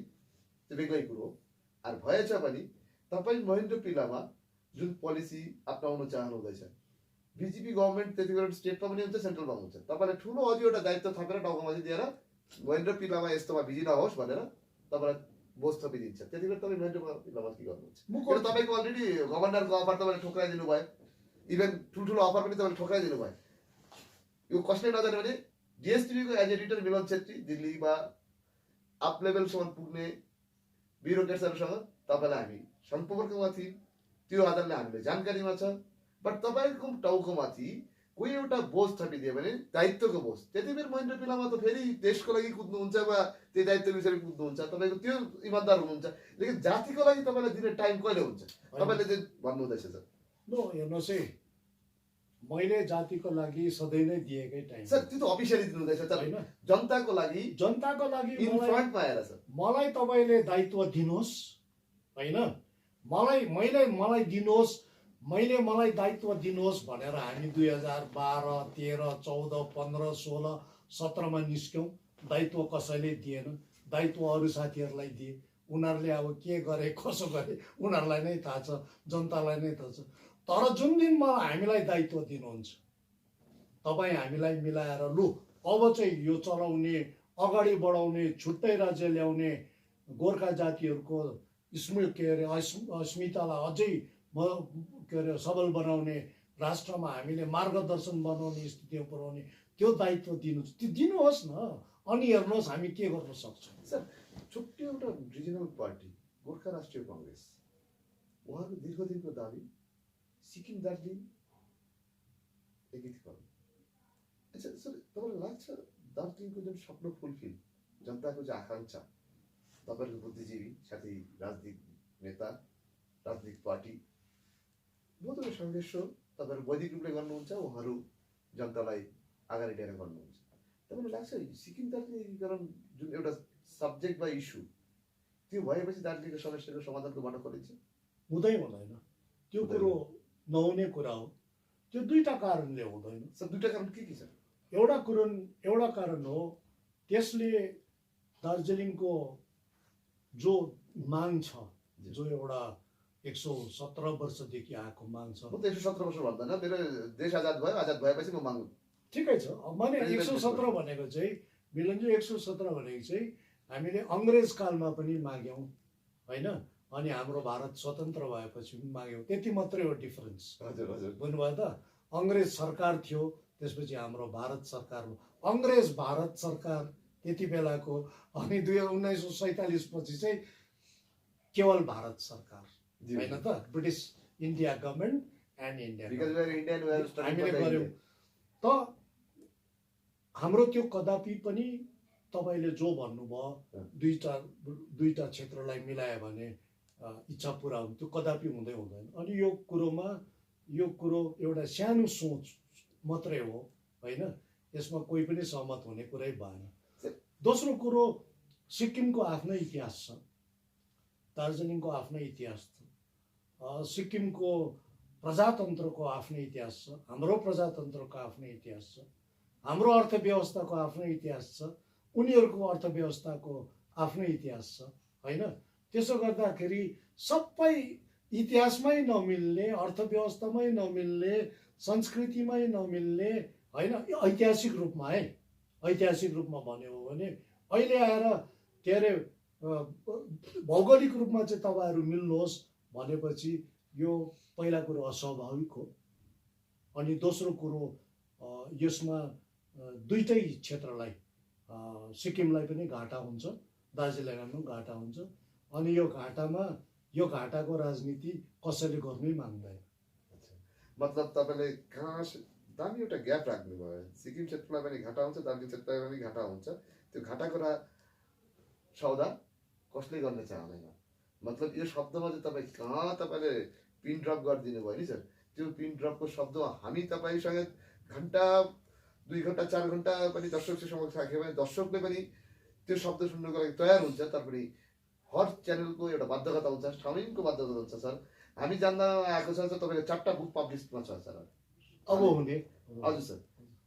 त्यो बेग्लै कुरो हो। अरू भएछ भने तपाईँ महेन्द्र पिलामा जुन पोलिसी अप्नाउन चाहनुहुँदैछ, बिजेपी गभर्मेन्ट त्यति बेला स्टेटमा पनि हुन्छ, सेन्ट्रलमा हुन्छ, तपाईँलाई ठुलो अझै एउटा दायित्व थपेर टाउकोमाथि दिएर महेन्द्र पिलामा यस्तोमा बिजी नहोस् भनेर तपाईँलाई बोझ थपिदिन्छ। त्यति बेला तपाईँ महेन्द्र पिलामा के गर्नुहुन्छ? तपाईँको अलरेडी गभर्नरको अफर तपाईँले ठोक्राइदिनु भयो, इभेन ठुल्ठुलो अफर पनि तपाईँले ठोक्राइदिनु भयो। यो कसले नजाने भने डिएसटिभीको एज एडिटर मिलन छेत्री दिल्लीमा अप लेभलसम्म पुग्ने ब्युरोक्रेट्सहरूसँग तपाईँलाई हामी सम्पर्कमा थियौँ, त्यो आधारले हामीले जानकारीमा छ। बट तपाईँको टाउकोमाथि कोही एउटा बोझ थपिदियो भने दायित्वको बोझ, त्यति बेर महेन्द्र पिलामा त फेरि देशको लागि कुद्नुहुन्छ वा त्यही दायित्व विषयमा कुद्नुहुन्छ, तपाईँको त्यो इमान्दार हुनुहुन्छ। लेकिन जातिको लागि तपाईँलाई दिने टाइम कहिले हुन्छ तपाईँले चाहिँ भन्नुहुँदैछ सर? नो, हेर्नुहोस् है, मैले जातिको लागि सधैँ नै दिएकै टाइम सर। त्यो त अफिसियली दिनुहुँदैछ सर, होइन जनताको लागि इन फ्रन्टमा आएर सर। मलाई तपाईँले दायित्व दिनुहोस्, होइन मलाई दिनुहोस्, मलाई दायित्व दिनुहोस् भनेर हामी 2012, 13, 14, 15, 16, 17मा निस्क्यौँ। दायित्व कसैले दिएन, दायित्व अरू साथीहरूलाई दिए। उनीहरूले अब के गरे कसो गरे उनीहरूलाई नै थाहा छ, जनतालाई नै थाहा छ। तर जुन दिन हामीलाई दायित्व दिनुहुन्छ, तपाईँ हामीलाई मिलाएर लु अब चाहिँ यो चलाउने, अगाडि बढाउने, छुट्टै राज्य ल्याउने, गोर्खा जातिहरूको अस्मितालाई अझै के अरे सबल बनाउने, राष्ट्रमा हामीले मार्गदर्शन बनाउने स्थितिमा पुर्याउने त्यो दायित्व दिनुहोस् न। अनि हेर्नुहोस् हामी के गर्न सक्छौँ। सर, छुट्टै एउटा रिजनल पार्टी गोर्खा राष्ट्रिय कङ्ग्रेस, उहाँको दीर्घदिनको दाबी सिक्किम दार्जिलिङ एकीकरण। अच्छा सर, तपाईँलाई लाग्छ दार्जिलिङको जुन सपनो फुलफिल, जनताको जो आकाङ्क्षा, तपाईँहरूको बुद्धिजीवी साथै राजनीतिक नेता, राजनीतिक पार्टी बहुत सङ्घर्ष तपाईँहरू वैदिक रूपले गर्नुहुन्छ, उहाँहरू जनतालाई अगाडि लिएर गर्नुहुन्छ। तपाईँलाई लाग्छ सिक्किम दार्जिलिङ एकीकरण जुन एउटा सब्जेक्ट वा इस्यु त्यो भएपछि दार्जिलिङको समस्याको समाधानको बाटो खोलिन्छ? हुँदैन, त्यो कुरो नहुने कुरा हो। त्यो दुईटा कारणले हुँदैन सर। दुईटा कारण के छ? एउटा कारण हो त्यसले दार्जिलिङको जो माग छ, जो एउटा 117 वर्षदेखि आएको माग छ। म त 117 वर्ष भन्दैन, मेरो देश आजाद भएपछि म माग्नु ठिकै छ। मैले 117 भनेको चाहिँ मिलनजी 117 भनेको चाहिँ हामीले अङ्ग्रेज कालमा पनि माग्यौँ, होइन? अनि हाम्रो भारत स्वतन्त्र भएपछि पनि माग्यौँ, त्यति मात्रै हो डिफरेन्स। हजुर हजुर, बुझ्नुभयो त? अङ्ग्रेज सरकार थियो, त्यसपछि हाम्रो भारत सरकार हो। अङ्ग्रेज भारत सरकार त्यति बेलाको, अनि 1947 पछि चाहिँ केवल भारत सरकार, होइन त? British India government and India हामीले गऱ्यौँ त। हाम्रो त्यो कदापि पनि तपाईँले जो भन्नुभयो दुईटा क्षेत्रलाई मिलायो भने इच्छा पुरा हुन्छ, त्यो कदापि हुँदैन। अनि यो कुरो एउटा सानो सोच मात्रै हो, होइन? यसमा कोही पनि सहमत हुने कुरै भएन। दोस्रो कुरो, सिक्किमको आफ्नै इतिहास छ, दार्जिलिङको आफ्नै इतिहास छ, सिक्किमको प्रजातन्त्रको आफ्नै इतिहास छ, हाम्रो प्रजातन्त्रको आफ्नै इतिहास छ, हाम्रो अर्थव्यवस्थाको आफ्नै इतिहास छ, उनीहरूको अर्थव्यवस्थाको आफ्नै इतिहास छ, होइन? त्यसो गर्दाखेरि सबै इतिहासमै नमिल्ने, अर्थव्यवस्थामै नमिल्ने, संस्कृतिमै नमिल्ने, होइन? ऐतिहासिक रूपमा भन्यो भने अहिले आएर के अरे भौगोलिक रूपमा चाहिँ तपाईँहरू मिल्नुहोस् भनेपछि यो पहिला कुरो अस्वाभाविक हो। अनि दोस्रो कुरो, यसमा दुईटै क्षेत्रलाई, सिक्किमलाई पनि घाटा हुन्छ, दार्जिलिङलाई पनि घाटा हुन्छ। अनि यो घाटाको राजनीति कसैले गर्नै माग्दैन। मतलब तपाईँले कहाँ दामी एउटा ग्याप राख्नुभयो। सिक्किम क्षेत्रलाई पनि घाटा हुन्छ, दार्जिलिङ क्षेत्रलाई पनि घाटा हुन्छ। त्यो घाटाको सौदा कसले गर्न चाहँदैन। मतलब यो शब्दमा चाहिँ तपाईँ कहाँ तपाईँले पिन ड्रप गरिदिनु भयो नि सर। त्यो पिन ड्रपको शब्द हामी तपाईँसँग घन्टा 2 घन्टा 4 घन्टा पनि दर्शकको समक्ष राख्यो भने दर्शकले पनि त्यो शब्द सुन्नको लागि तयार हुन्छ। तर पनि हर च्यानलको एउटा बाध्यता हुन्छ, टाइमिङको बाध्यता हुन्छ सर। हामी जान्दा आएको छ तपाईँको 4टा बुक पब्लिसमा छ सर। अब हुने हजुर सर,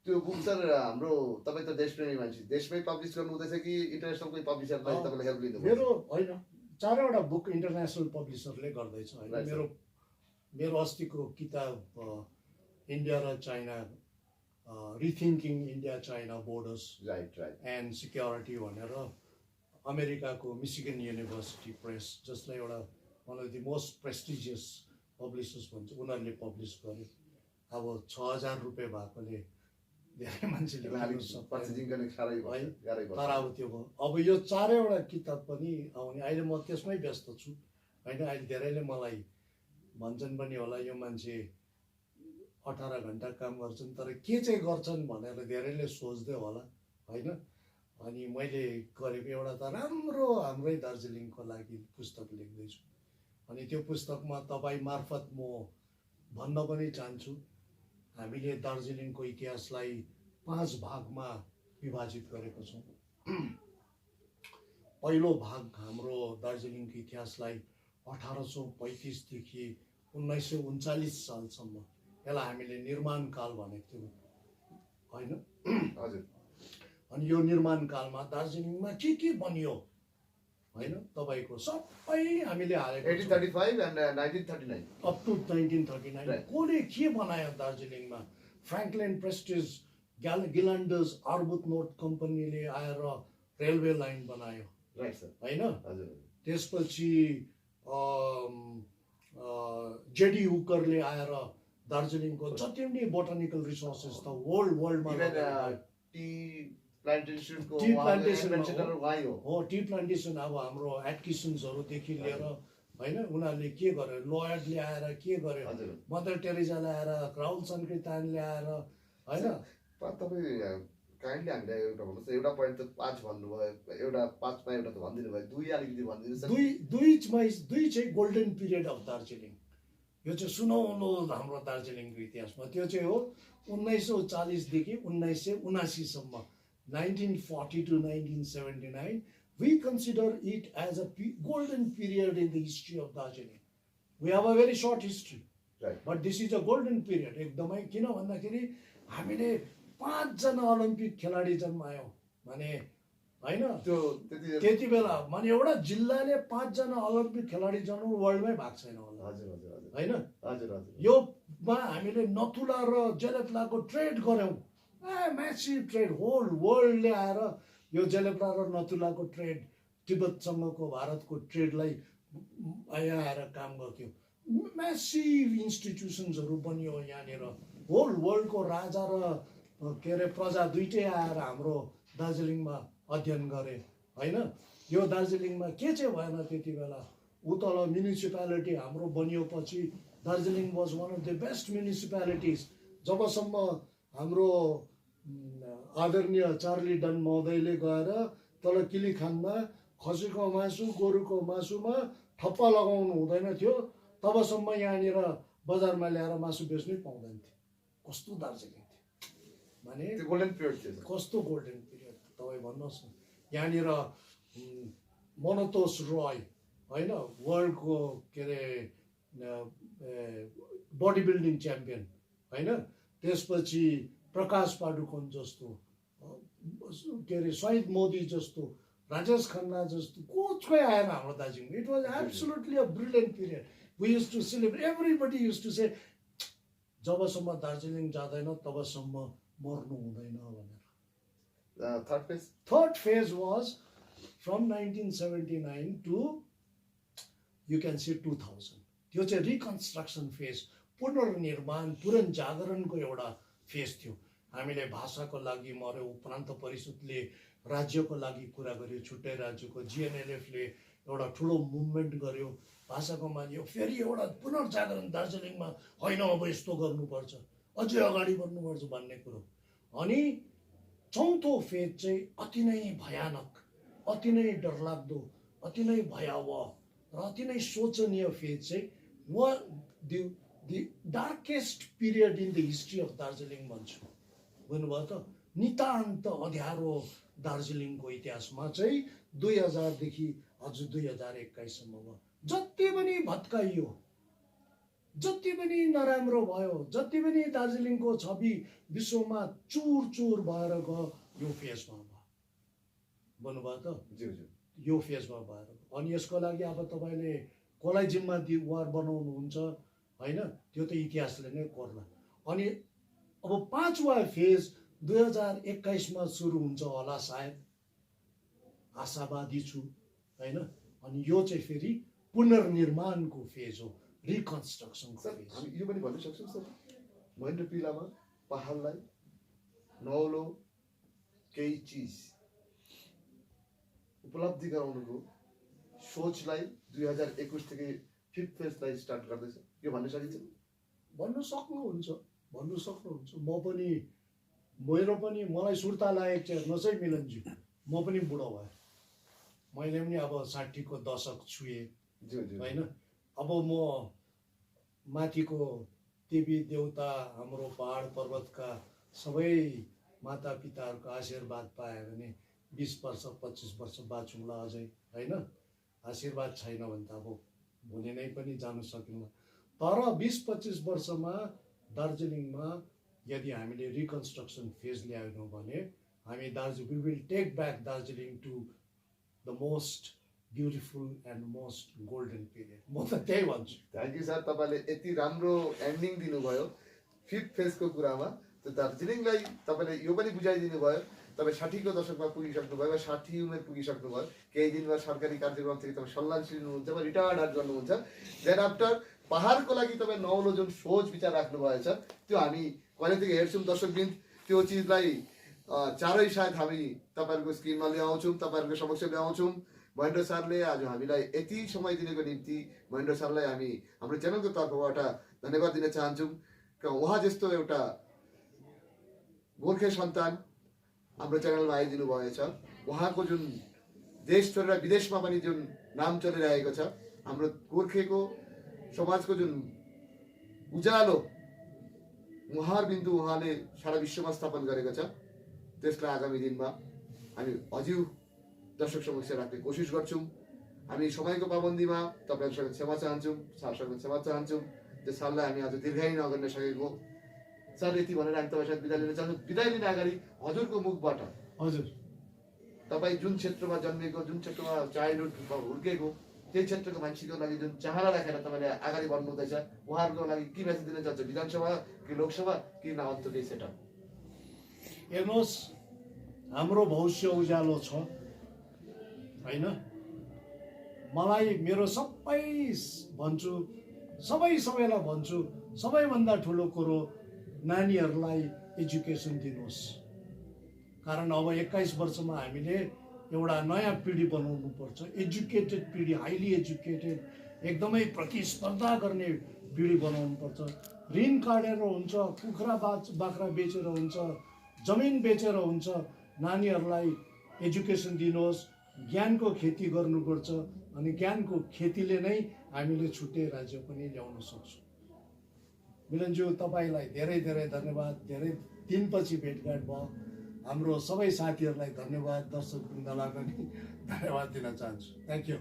त्यो बुक सर हाम्रो तपाईँ त देशप्रेमी मान्छे, देशमै पब्लिस गर्नु हुँदैछ कि इन्टरनेसनल कोही पब्लिसरलाई तपाईँले हेल्प लिनु? मेरो होइन, 4वटा बुक इन्टरनेसनल पब्लिसरले गर्दैछ होइन। मेरो अस्तिको किताब इन्डिया र China, rethinking India China borders and security भनेर अमेरिकाको मिसिगन युनिभर्सिटी प्रेस, जसलाई एउटा one of the most prestigious publishers भन्छ, उनीहरूले पब्लिस गर्यो। अब 6,000 रुपियाँ भएकोले धेरै मान्छेले तर अब त्यो भयो। अब यो 4वटा किताब पनि आउने, अहिले म त्यसमै व्यस्त छु होइन। अहिले धेरैले मलाई भन्छन् पनि होला, यो मान्छे 18 घन्टा काम गर्छन् तर के चाहिँ गर्छन् भनेर धेरैले सोच्दै होला होइन। अनि मैले गरेको एउटा त राम्रो हाम्रै दार्जिलिङको लागि पुस्तक लेख्दैछु। अनि त्यो पुस्तकमा तपाईँ मार्फत म भन्न पनि चाहन्छु, हामीले दार्जिलिङको इतिहासलाई 5 भागमा विभाजित गरेको छौँ। पहिलो भाग हाम्रो दार्जिलिङको इतिहासलाई 1835 देखि 1939 सालसम्म, यसलाई हामीले निर्माण काल भनेको थियौँ होइन। हजुर। अनि यो निर्माण कालमा दार्जिलिङमा के बनियो होइन, तपाईँको सबै हामीले हालेको 1835 and 1939 अप टु 1939। कसले के बनायो दार्जिलिङमा? फ्र्याङ्कलिन प्रेस्टिज गिलान्डर्स आर्बुथनोट कम्पनीले आएर रेलवे लाइन बनायो राइट सर होइन। हजुर। त्यसपछि जेडी हुकरले आएर दार्जिलिङको जति पनि बोटानिकल रिसोर्सेस त वर्ल्डमा टी प्लान्टेसन अब हाम्रो एटकिसन्सहरूदेखि लिएर होइन, उनीहरूले के गर्यो, लोयडले आएर के गर्यो, मदर टेरेजाले आएर, राहुल सङ्कीर्तनले आएर होइन। तपाईँ काइन्डली हामीलाई एउटा भन्नुहोस्, एउटा पोइन्ट त 5 भन्नुभयो, एउटा 5मा एउटा त भनिदिनु भयो, 2 अलिकति भनिदिनुहोस्। दुई चाहिँ गोल्डन पिरियड अफ दार्जिलिङ, यो चाहिँ सुनौलो हाम्रो दार्जिलिङको इतिहासमा। त्यो चाहिँ हो 1940 देखि 1979 सम्म, 1940 to 1979. We consider it as a golden period in the history of Darjeeling. We have a very short history, right, but this is a golden period. एकदमै किन भन्दाखेरि हामीले 5 जना ओलम्पिक खेलाडी जन्मायौँ भने होइन। त्यति बेला माने एउटा जिल्लाले 5 जना ओलम्पिक खेलाडी जन्माउनु वर्ल्डमै भएको छैन होला होइन। योमा हामीले नथुला र जेलेप्लाको ट्रेड गऱ्यौँ, म्यासिभ ट्रेड, होल वर्ल्डले आएर यो जेलेप्ला र नथुलाको ट्रेड, तिब्बतसँगको भारतको ट्रेडलाई यहाँ आएर काम गर्थ्यो। म्यासिभ इन्स्टिट्युसन्सहरू बनियो यहाँनिर। होल वर्ल्डको राजा र के अरे प्रजा दुइटै आएर हाम्रो दार्जिलिङमा अध्ययन गरे होइन। यो दार्जिलिङमा के चाहिँ भएन त्यति बेला, उतल म्युनिसिपालिटी हाम्रो बनियोपछि Darjeeling was one of the best municipalities. जबसम्म हाम्रो आदरणीय चार्ली डन महोदयले गएर तल किलिखानमा खसीको मासु गोरुको मासुमा ठप्पा लगाउनु हुँदैन थियो, तबसम्म यहाँनिर बजारमा ल्याएर मासु बेच्नै पाउँदैन थियो। कस्तो दार्जिलिङ थियो माने, गोल्डन पिरियड थियो। कस्तो गोल्डन पिरियड तपाईँ भन्नुहोस् न। यहाँनिर मोनोतोस रोय होइन, वर्ल्डको के अरे बडी बिल्डिङ च्याम्पियन होइन। त्यसपछि प्रकाश पाडुकोन जस्तो, के अरे शहीद मोदी जस्तो, राजेश खन्ना जस्तो कोही आएन हाम्रो Darjeeling. It was absolutely a brilliant period. We use to celebrate, everybody use to say जबसम्म दार्जिलिङ जाँदैन तबसम्म मर्नु हुँदैन भनेर। Third phase was from 1979 to you can see 2000। त्यो चाहिँ रिकन्स्ट्रक्सन फेज, पुनर्निर्माण, पुनर्जागरणको एउटा फेज थियो। हामीले भाषाको लागि मर्यो, प्रान्त परिषदले राज्यको लागि कुरा गर्यो, छुट्टै राज्यको जिएनएलएफले एउटा ठुलो मुभमेन्ट गर्यो भाषाको मान्यो। फेरि एउटा पुनर्जागरण दार्जिलिङमा, होइन अब यस्तो गर्नुपर्छ, अझै अगाडि बढ्नुपर्छ भन्ने कुरो। अनि चौथो फेज चाहिँ अति नै भयानक, अति नै डरलाग्दो, अति नै भयावह र अति नै शोचनीय फेज चाहिँ the darkest period in the history of Darjeeling भन्छु। बुझ्नुभयो त? नितान्त अँध्यारो दार्जिलिङको इतिहासमा चाहिँ 2000 देखि हजुर 2021 सम्ममा जति पनि भत्काइयो, जति पनि नराम्रो भयो, जति पनि दार्जिलिङको छवि विश्वमा चुर चुर भएर गयो यो फेजमा भयो। भन्नुभयो त? ज्यू ज्यू यो फेजमा भएर। अनि यसको लागि अब तपाईँले कसलाई जिम्मेवार बनाउनुहुन्छ होइन, त्यो त इतिहासले नै कोर्ला। अनि अब 5वां फेज 2021 सुरु हुन्छ होला सायद, आशावादी छु होइन। अनि यो चाहिँ फेरि पुनर्निर्माणको फेज हो, रिकन्स्ट्रक्सनको सर फेज। हामी यो पनि भन्न सक्छौँ सर, महेन्द्र पिलामा पहाडलाई नौलो केही चिज उपलब्धि गराउनुको सोचलाई 2021 देखि 5th फेजलाई स्टार्ट गर्दैछ, यो भन्न सकिन्छ? भन्नु सक्नुहुन्छ, भन्नु सक्नुहुन्छ। म पनि, मेरो पनि, मलाई सुर्ता लागेको चाहिँ हेर्नुहोस् है मिलनजी, म पनि बुढो भएँ, मैले पनि अब 60 को दशक छुएँ ज्यू ज्यू होइन। अब म माथिको देवी देवता, हाम्रो पहाड पर्वतका सबै माता पिताहरूको आशीर्वाद पायो भने 20 वर्ष 25 वर्ष बाँचौँला अझै होइन। आशीर्वाद छैन भने त अब भोलि नै पनि जानु सकिन्न। तर 20-25 वर्षमा दार्जिलिङमा यदि हामीले रिकन्स्ट्रक्सन फेज ल्याएनौँ भने हामी we will take back Darjeeling to the most beautiful and most golden period. म त त्यही भन्छु। थ्याङ्क यू सर, तपाईँले यति राम्रो एन्डिङ दिनुभयो 5th फेजको कुरामा। त्यो दार्जिलिङलाई तपाईँले यो पनि बुझाइदिनु भयो। तपाईँ 60 को दशकमा पुगिसक्नुभयो, 60 उमेर पुगिसक्नुभयो, केही दिनमा सरकारी कार्यक्रमदेखि तपाईँ सल्लाह लिनुहुन्छ, रिटायर्ड गर्नुहुन्छ। देन आफ्टर पहाडको लागि तपाईँ नौलो जुन सोच विचार राख्नुभएछ त्यो हामी कहिलेदेखि हेर्छौँ दर्शकवृन्द। त्यो चिजलाई चाँडै सायद हामी तपाईँहरूको स्क्रिनमा ल्याउँछौँ, तपाईँहरूको समक्ष ल्याउँछौँ। महेन्द्र सरले आज हामीलाई यति समय दिनेको निम्ति महेन्द्र सरलाई हामी हाम्रो च्यानलको तर्फबाट धन्यवाद दिन चाहन्छौँ। उहाँ जस्तो एउटा गोर्खे सन्तान हाम्रो च्यानलमा आइदिनु भएछ। उहाँको जुन देश छोडेर विदेशमा पनि जुन नाम चलिरहेको छ, हाम्रो गोर्खेको समाजको जुन उज्यालो मुहारबिन्दु उहाँले सारा विश्वमा स्थापन गरेको छ, त्यसलाई आगामी दिनमा हामी अझै दर्शक समक्ष राख्ने कोसिस गर्छौँ। हामी समयको पाबन्दीमा तपाईँहरूसँग क्षमा चाहन्छौँ, सरसँग क्षमा चाहन्छौँ। त्यो सरलाई हामी आज दीर्घायु नगर्न सकेको। सर यति भनेर हामी तपाईँसँग बिदा लिन चाहन्छौँ। बिदा लिन अगाडि हजुरको मुखबाट हजुर, तपाईँ जुन क्षेत्रमा जन्मेको, जुन क्षेत्रमा चाइल्डहुडमा हुर्केको, त्यही क्षेत्रको मान्छेको लागि जुन चाहना राखेर तपाईँले अगाडि बढ्नु हुँदैछ, उहाँहरूको लागि के मेसेज दिन चाहन्छ? विधानसभा कि लोकसभा कि अन्त केही सेटअप? हेर्नुहोस्, हाम्रो भविष्य उज्यालो छ होइन। मलाई मेरो सबैलाई भन्छु, सबैभन्दा ठुलो कुरो नानीहरूलाई एजुकेसन दिनुहोस्। कारण अब 21 वर्षमा हामीले एउटा नयाँ पिँढी बनाउनु पर्छ, एजुकेटेड पिँढी, हाइली एजुकेटेड, एकदमै प्रतिस्पर्धा गर्ने पिँढी बनाउनु पर्छ। ऋण काटेर हुन्छ, कुखुरा बाख्रा बेचेर हुन्छ, जमिन बेचेर हुन्छ, नानीहरूलाई एजुकेसन दिनुहोस्। ज्ञानको खेती गर्नुपर्छ अनि ज्ञानको खेतीले नै हामीले छुट्टै राज्य पनि ल्याउन सक्छौँ। मिलनज्यू, तपाईँलाई धेरै धेरै धन्यवाद। धेरै दिनपछि भेटघाट भयो। हाम्रो सबै साथीहरूलाई धन्यवाद, दर्शकवृन्दलाई पनि धन्यवाद दिन चाहन्छु। Thank you.